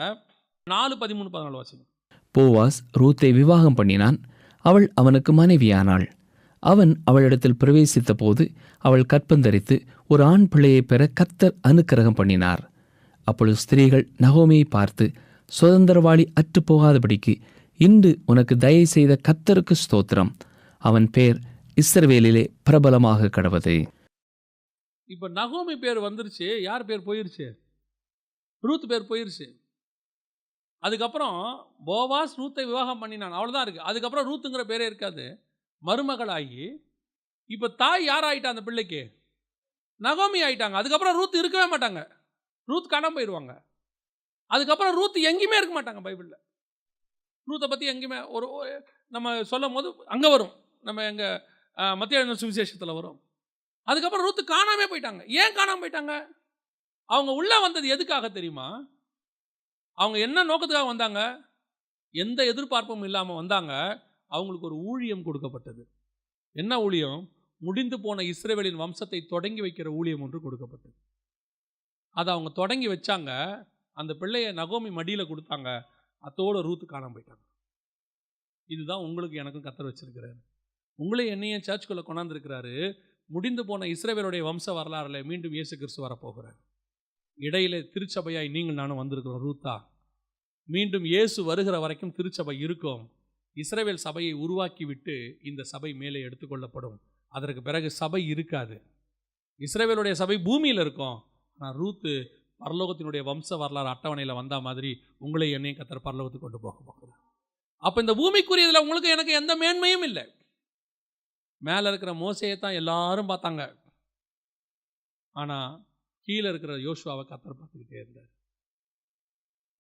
4:13-14 வாசிங்க. போவாஸ் ரூத்தை விவாகம் பண்ணினான். அவள் அவனுக்கு மனைவியானாள். அவன் அவளிடத்தில் பிரவேசித்த போது அவள் கற்பந்தரித்து ஒரு ஆண் பிள்ளையை பெற கர்த்தர் அனுக்கிரகம் பண்ணினார். அப்பொழுது ஸ்திரீகள் நகோமியை பார்த்து, சுதந்திரவாளி அற்றுப்போகாதபடிக்கு இன்று உனக்கு தயை செய்த கர்த்தருக்கு ஸ்தோத்திரம், அவன் பேர் இஸ்ரவேலிலே பிரபலமாக கடவது. இப்போ நகோமி பேர் வந்துருச்சு, யார் பேர் போயிருச்சு? ரூத் பேர் போயிருச்சு. அதுக்கப்புறம் போவாஸ் ரூத்தை விவாகம் பண்ணினான், அவ்வளோதான் இருக்குது. அதுக்கப்புறம் ரூத்துங்கிற பேரே இருக்காது. மருமகளாகி இப்போ தாய் யார் ஆகிட்டா? அந்த பிள்ளைக்கு நகோமி ஆகிட்டாங்க. அதுக்கப்புறம் ரூத் இருக்கவே மாட்டாங்க, ரூத் காணாம போயிடுவாங்க. அதுக்கப்புறம் ரூத் எங்கேயுமே இருக்க மாட்டாங்க பைபிளில். ரூத்தை பற்றி எங்கேயுமே ஒரு நம்ம சொல்லும் போது அங்கே வரும், நம்ம எங்கள் மத்திய சுவிசேஷத்தில் வரும். அதுக்கப்புறம் ரூத்து காணாமே போயிட்டாங்க. ஏன் காணாமல் போயிட்டாங்க? அவங்க உள்ளே வந்தது எதுக்காக தெரியுமா? அவங்க என்ன நோக்கத்துக்காக வந்தாங்க? எந்த எதிர்பார்ப்பும் இல்லாமல் வந்தாங்க. அவங்களுக்கு ஒரு ஊழியம் கொடுக்கப்பட்டது. என்ன ஊழியம்? முடிந்து போன இஸ்ரவேலின் வம்சத்தை தொடங்கி வைக்கிற ஊழியம் ஒன்று கொடுக்கப்பட்டது. அதை அவங்க தொடங்கி வச்சாங்க. அந்த பிள்ளையை நகோமி மடியில் கொடுத்தாங்க. அதோட ரூத்து காணாம போயிட்டாங்க. இதுதான் உங்களுக்கு எனக்கும் கர்த்தர் வச்சிருக்கிறாரு. உங்களே என்னையும் சர்ச்சுக்குள்ளே கொண்டாந்துருக்கிறாரு. முடிந்து போன இஸ்ரவேலுடைய வம்ச வரலாறுல மீண்டும் இயேசு கிறிஸ்து வரப்போகிறார். இடையிலே திருச்சபையாய் நீங்கள் நானும் வந்திருக்கிறோம். ரூத்தா, மீண்டும் இயேசு வருகிற வரைக்கும் திருச்சபை இருக்கும். இஸ்ரவேல் சபையை உருவாக்கி விட்டு இந்த சபை மேலே எடுத்துக்கொள்ளப்படும். அதற்கு பிறகு சபை இருக்காது. இஸ்ரவேலுடைய சபை பூமியில் இருக்கும். ஆனால் ரூத்து பரலோகத்தினுடைய வம்ச வரலாறு அட்டவணையில் வந்த மாதிரி உங்களை என்னையும் கர்த்தர் பரலோகத்துக்கு கொண்டு போக போகிறார். அப்போ இந்த பூமிக்குரியதில் உங்களுக்கு எனக்கு எந்த மேன்மையும் இல்லை. மேலே இருக்கிற மோசையை தான் எல்லாரும் பார்த்தாங்க. ஆனால் கீழே இருக்கிற யோசுவாவை கர்த்தர் பார்த்துக்கிட்டே இருந்தார்.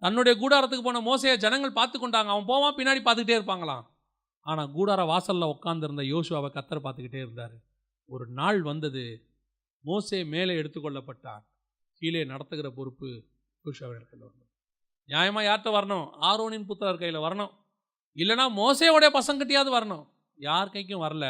தன்னுடைய கூடாரத்துக்கு போன மோசையை ஜனங்கள் பார்த்து கொண்டாங்க. அவன் போவான், பின்னாடி பார்த்துக்கிட்டே இருப்பாங்களாம். ஆனால் கூடார வாசலில் உட்கார்ந்துருந்த யோசுவாவை கர்த்தர் பார்த்துக்கிட்டே இருந்தார். ஒரு நாள் வந்தது, மோசே மேலே எடுத்துக்கொள்ளப்பட்டான். கீழே நடத்துகிற பொறுப்பு யோசுவாவின் இடத்துல வரணும். நியாயமாக யார்கிட்ட வரணும்? ஆரோனின் புத்திரர் கையில் வரணும். இல்லைனா மோசேயோடைய பசங்கிட்டையாவது வரணும். யார் கைக்கும் வரல.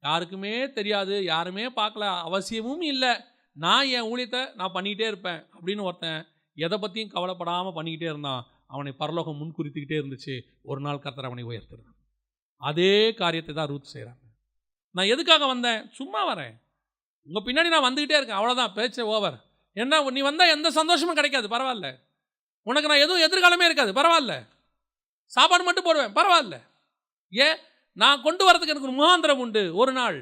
யாருக்குமே தெரியாது, யாருமே பார்க்கல, அவசியமும் இல்லை. நான் என் ஊழியத்தை நான் பண்ணிக்கிட்டே இருப்பேன் அப்படின்னு ஒருத்தன் எதை பற்றியும் கவலைப்படாமல் பண்ணிக்கிட்டே இருந்தான். அவனை பரலோகம் முன்குறித்துக்கிட்டே இருந்துச்சு. ஒரு நாள் கர்த்தர் அவனை உயர்த்துறான். அதே காரியத்தை தான் ரூத் செய்கிறாங்க. நான் எதுக்காக வந்தேன்? சும்மா வரேன், உங்கள் பின்னாடி நான் வந்துக்கிட்டே இருக்கேன், அவ்வளோதான், பேச்சே ஓவர். என்ன நீ வந்தால் எந்த சந்தோஷமும் கிடைக்காது, பரவாயில்ல. உனக்கு நான் எதுவும் எதிர்காலமே இருக்காது, பரவாயில்ல. சாப்பாடு மட்டும் போடுவேன், பரவாயில்ல. ஏன்? நான் கொண்டு வரதுக்கு எனக்கு ஒரு முகாந்திரம் உண்டு. ஒரு நாள்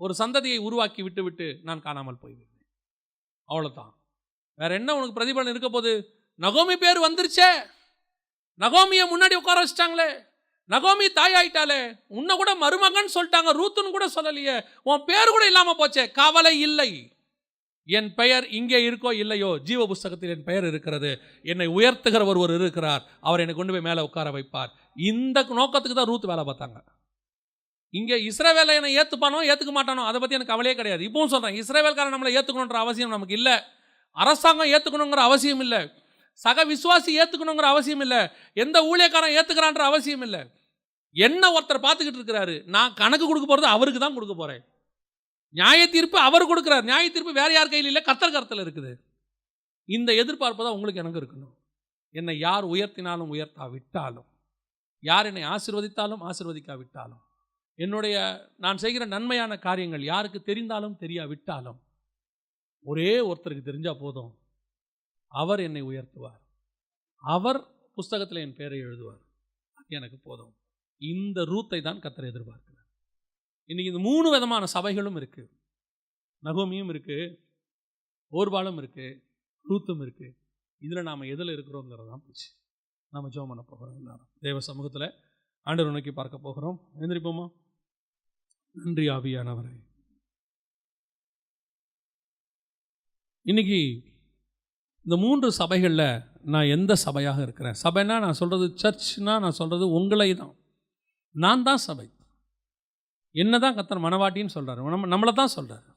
ஒரு சந்ததியை உருவாக்கி விட்டு விட்டு நான் காணாமல் போய்விடுவேன், அவ்வளோதான். வேற என்ன உனக்கு பிரதிபலன் இருக்க போது? நகோமி பேர் வந்துருச்சே, நகோமியை முன்னாடி உட்கார வச்சிட்டாங்களே, நகோமி தாய் ஆயிட்டாலே, உன்னை கூட மருமகன் சொல்லிட்டாங்க, ரூத்துன்னு கூட சொல்லலையே, உன் பேர் கூட இல்லாமல் போச்சே. கவலை இல்லை, என் பெயர் இங்கே இருக்கோ இல்லையோ, ஜீவ புஸ்தகத்தில் என் பெயர் இருக்கிறது. என்னை உயர்த்துகிற ஒருவர் இருக்கிறார், அவர் என்னை கொண்டு போய் மேலே உட்கார வைப்பார். இந்த நோக்கத்துக்கு தான் ரூத் வேலை பார்த்தாங்க. இங்கே இஸ்ரவேலை என்னை ஏற்றுப்பானோ ஏற்றுக்க மாட்டானோ அதை பற்றி எனக்கு கவலையே கிடையாது. இப்பவும் சொல்கிறேன், இஸ்ரவேல்காரன் நம்மளை ஏற்றுக்கணுன்ற அவசியம் நமக்கு இல்லை. அரசாங்கம் ஏற்றுக்கணுங்கிற அவசியம் இல்லை. சக விசுவாசி ஏற்றுக்கணுங்கிற அவசியம் இல்லை. எந்த ஊழியக்காரன் ஏற்றுக்கிறான்ற அவசியம் இல்லை. என்ன ஒருத்தர் பார்த்துக்கிட்டு இருக்கிறாரு, நான் கணக்கு கொடுக்க போகிறது அவருக்கு தான் கொடுக்க போகிறேன். நியாய தீர்ப்பு அவர் கொடுக்குறார். நியாய தீர்ப்பு வேறு யார் கையில் இல்லை, கர்த்தர் கருத்தில் இருக்குது. இந்த எதிர்பார்ப்பு தான் உங்களுக்கு எனக்கு இருக்கணும். என்னை யார் உயர்த்தினாலும் உயர்த்தா விட்டாலும், யார் என்னை ஆசீர்வதித்தாலும் ஆசீர்வதிக்காவிட்டாலும், என்னுடைய நான் செய்கிற நன்மையான காரியங்கள் யாருக்கு தெரிந்தாலும் தெரியாவிட்டாலும், ஒரே ஒருத்தருக்கு தெரிஞ்சால் போதும், அவர் என்னை உயர்த்துவார், அவர் புஸ்தகத்தில் என் பேரை எழுதுவார், அது எனக்கு போதும். இந்த ரூத்தை தான் கர்த்தர் எதிர்பார்க்கிறார். இன்னைக்கு இந்த 3 விதமான சபைகளும் இருக்குது. நகோமியும் இருக்குது, ஓர்பாலும் இருக்குது, ரூத்தும் இருக்குது. இதில் நாம் எதில் இருக்கிறோங்கிறது தான் போச்சு. நாம் ஜெபம் பண்ண போகிறோம். எல்லாரும் தேவ சமூகத்தில் ஆண்டவரை நோக்கி பார்க்க போகிறோம். எந்திரிப்போமா? நன்றி ஆவியானவரே. இன்னைக்கு இந்த 3 சபைகளில் நான் எந்த சபையாக இருக்கிறேன்? சபைனா நான் சொல்கிறது சர்ச்னா நான் சொல்கிறது உங்களை தான். நான் தான் சபை. என்ன தான் கர்த்தர் மனவாட்டின்னு சொல்கிறார், நம்மளை தான் சொல்கிறார்.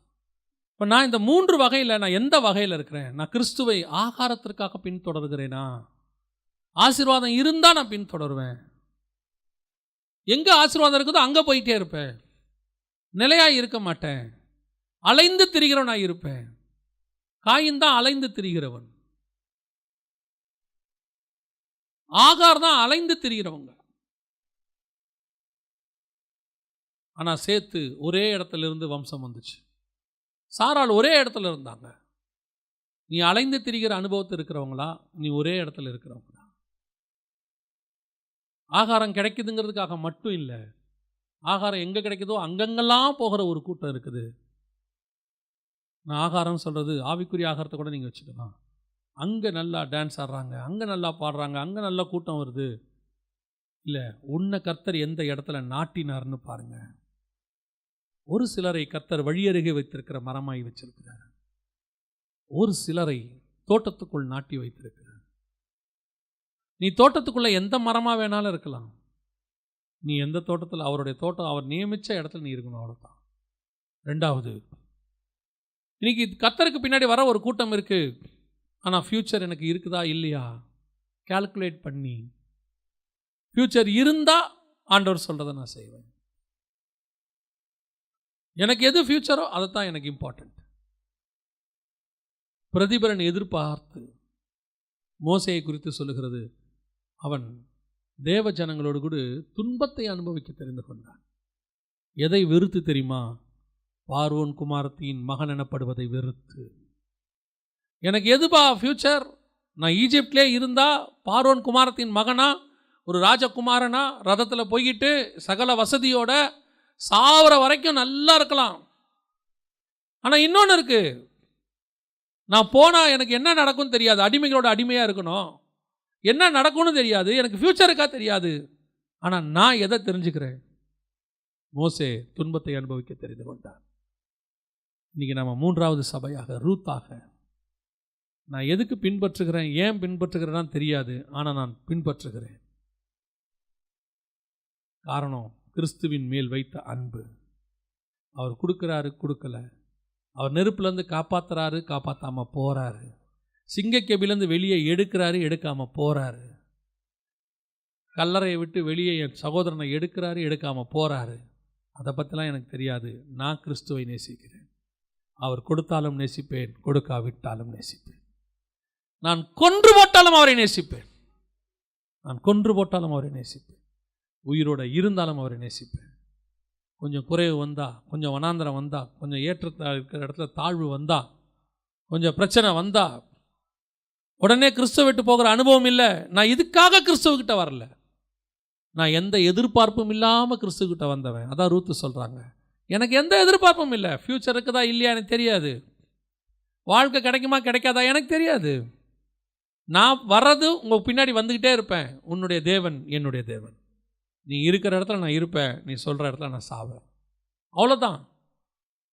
இப்போ நான் இந்த 3 வகையில் நான் எந்த வகையில் இருக்கிறேன்? நான் கிறிஸ்துவை ஆகாரத்திற்காக பின்தொடர்கிறேனா? ஆசீர்வாதம் இருந்தால் நான் பின்தொடருவேன். எங்கே ஆசீர்வாதம் இருக்குதோ அங்கே போயிட்டே இருப்பேன். நிலையாக இருக்க மாட்டேன். அலைந்து திரிகிறவனாக இருப்பேன். காயின் தான் அலைந்து திரிகிறவன், ஆகார் தான் அலைந்து திரிகிறவங்க. ஆனால் சேத்து ஒரே இடத்துல இருந்து வம்சம் வந்துச்சு. சாராள் ஒரே இடத்துல இருந்தாங்க. நீ அலைந்து திரிகிற அனுபவத்தில் இருக்கிறவங்களா? நீ ஒரே இடத்துல இருக்கிறவங்களா? ஆகாரம் கிடைக்குதுங்கிறதுக்காக மட்டும் இல்லை, ஆகாரம் எங்கே கிடைக்குதோ அங்கங்கெல்லாம் போகிற ஒரு கூட்டம் இருக்குது. நான் ஆகாரம் சொல்கிறது ஆவிக்குரிய ஆகாரத்தை கூட நீங்கள் வச்சுக்கலாம். அங்கே நல்லா டான்ஸ் ஆடுறாங்க, அங்கே நல்லா பாடுறாங்க, அங்கே நல்லா கூட்டம் வருது. இல்லை, உன்னை கர்த்தர் எந்த இடத்துல நாட்டினார்னு பாருங்கள். ஒரு சிலரை கர்த்தர் வழியருகே வைத்திருக்கிற மரமாய் வச்சிருக்கிறார். ஒரு சிலரை தோட்டத்துக்குள் நாட்டி வைத்திருக்கிறார். நீ தோட்டத்துக்குள்ளே எந்த மரமாக வேணாலும் இருக்கலாம். நீ எந்த தோட்டத்தில், அவருடைய தோட்டம் அவர் நியமித்த இடத்துல நீ இருக்கணும், அவ்வளோதான். 2வது, இன்னைக்கு கர்த்தருக்கு பின்னாடி வர ஒரு கூட்டம் இருக்குது. ஆனால் ஃப்யூச்சர் எனக்கு இருக்குதா இல்லையா கால்குலேட் பண்ணி, ஃப்யூச்சர் இருந்தால் ஆண்டவர் சொல்கிறத நான் செய்வேன். எனக்கு எது ஃப்யூச்சரோ அதை தான் எனக்கு இம்பார்ட்டண்ட். பிரதிபலன் எதிர்பார்த்து மோசேயை குறித்து சொல்லுகிறது, அவன் தேவ ஜனங்களோடு கூட துன்பத்தை அனுபவிக்க தெரிந்து கொண்டான். எதை வெறுத்து தெரியுமா? பார்வோன் குமாரத்தின் மகன் எனப்படுவதை வெறுத்து. எனக்கு எதுபா ஃப்யூச்சர்? நான் ஈஜிப்ட்லேயே இருந்தால் பார்வோன் குமாரத்தின் மகனா, ஒரு ராஜகுமாரனா, ரதத்தில் போய்கிட்டு சகல வசதியோட சாவர வரைக்கும் நல்லா இருக்கலாம். ஆனால் இன்னொன்று இருக்கு, நான் போனால் எனக்கு என்ன நடக்கும்னு தெரியாது. அடிமைகளோட அடிமையாக இருக்கணும், என்ன நடக்கும்னு தெரியாது, எனக்கு ஃப்யூச்சருக்கா தெரியாது. ஆனால் நான் எதை தெரிஞ்சுக்கிறேன்? மோசே துன்பத்தை அனுபவிக்க தெரிந்து கொண்டார். இன்றைக்கி நம்ம 3வது சபையாக ரூத்தாக நான் எதுக்கு பின்பற்றுகிறேன், ஏன் பின்பற்றுகிறேன்னு தெரியாது, ஆனால் நான் பின்பற்றுகிறேன். காரணம் கிறிஸ்துவின் மேல் வைத்த அன்பு. அவர் கொடுக்குறாரு, கொடுக்கல. அவர் நெருப்புலேருந்து காப்பாற்றுறாரு, காப்பாற்றாமல் போகிறாரு. சிங்கக்கெபிலேருந்து வெளியே எடுக்கிறாரு, எடுக்காமல் போகிறாரு. கல்லறையை விட்டு வெளியே என் சகோதரனை எடுக்கிறாரு, எடுக்காமல் போகிறாரு. அதை பற்றிலாம் எனக்கு தெரியாது. நான் கிறிஸ்துவை நேசிக்கிறேன். அவர் கொடுத்தாலும் நேசிப்பேன், கொடுக்காவிட்டாலும் நேசிப்பேன். நான் கொன்று போட்டாலும் அவரை நேசிப்பேன். நான் கொன்று போட்டாலும் அவரை நேசிப்பேன். உயிரோட இருந்தாலும் அவரை நேசிப்பேன். கொஞ்சம் குறைவு வந்தால், கொஞ்சம் வனாந்தரம் வந்தால், கொஞ்சம் ஏற்றத்தில் இருக்கிற இடத்துல தாழ்வு வந்தால், கொஞ்சம் பிரச்சனை வந்தால் உடனே கிறிஸ்துவ விட்டு போகிற அனுபவம் இல்லை. நான் இதுக்காக கிறிஸ்துவக்கிட்ட வரல. நான் எந்த எதிர்பார்ப்பும் இல்லாமல் கிறிஸ்துக்கிட்ட வந்தவன். அதான் ரூத்து சொல்கிறாங்க, எனக்கு எந்த எதிர்பார்ப்பும் இல்லை. ஃப்யூச்சர் இருக்குதா இல்லையா எனக்கு தெரியாது. வாழ்க்கை கிடைக்குமா கிடைக்காதா எனக்கு தெரியாது. நான் வர்றது உங்கள் பின்னாடி வந்துக்கிட்டே இருப்பேன். உன்னுடைய தேவன் என்னுடைய தேவன். நீ இருக்கிற இடத்துல நான் இருப்பேன், நீ சொல்கிற இடத்துல நான் சாவேன். அவ்வளோதான்.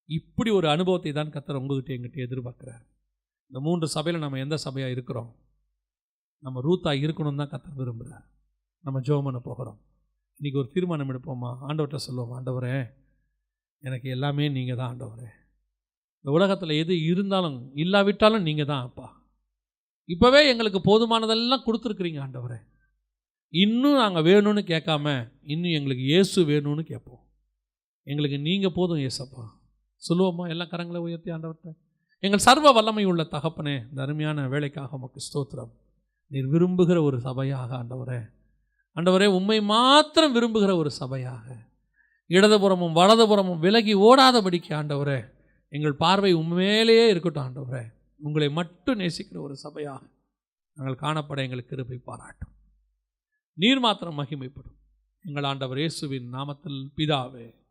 இப்படி ஒரு அனுபவத்தை தான் கர்த்தர் உங்ககிட்ட எங்கிட்ட எதிர்பார்க்குறார். இந்த 3 சபையில் நம்ம எந்த சபையாக இருக்கிறோம்? நம்ம ரூத்தாக இருக்கணும் தான் கர்த்தர் விரும்புகிறார். நம்ம ஜெபம் பண்ண போகிறோம். இன்றைக்கி ஒரு தீர்மானம் எடுப்போமா? ஆண்டவர்கிட்ட சொல்லுவோம், ஆண்டவரே எனக்கு எல்லாமே நீங்கள் தான் ஆண்டவரே. இந்த உலகத்தில் எது இருந்தாலும் இல்லாவிட்டாலும் நீங்கள் தான் அப்பா. இப்போவே எங்களுக்கு போதுமானதெல்லாம் கொடுத்துருக்குறீங்க ஆண்டவரே. இன்னும் நாங்கள் வேணும்னு கேட்காம இன்னும் எங்களுக்கு இயேசு வேணும்னு கேட்போம். எங்களுக்கு நீங்கள் போதும் இயேசப்பா சொல்லுவோமா? எல்லாம் கரங்களை உயர்த்தி ஆண்டவர்கிட்ட. எங்கள் சர்வ வல்லமை உள்ள தகப்பனே, இந்த அருமையான வேலைக்காக உமக்கு ஸ்தோத்திரம். நீர் விரும்புகிற ஒரு சபையாக ஆண்டவரே, ஆண்டவரே உம்மை மாத்திரம் விரும்புகிற ஒரு சபையாக, இடதுபுறமும் வலதுபுறமும் விலகி ஓடாதபடிக்கு ஆண்டவரே எங்கள் பார்வை உண்மையிலேயே இருக்கட்டும் ஆண்டவரே. உங்களை மட்டும் நேசிக்கிற ஒரு சபையாக நாங்கள் காணப்பட எங்களுக்கு கிருபை பாராட்டும். நீர் மாத்திரம் மகிமைப்படும். எங்கள் ஆண்டவர் இயேசுவின் நாமத்தில் பிதாவே.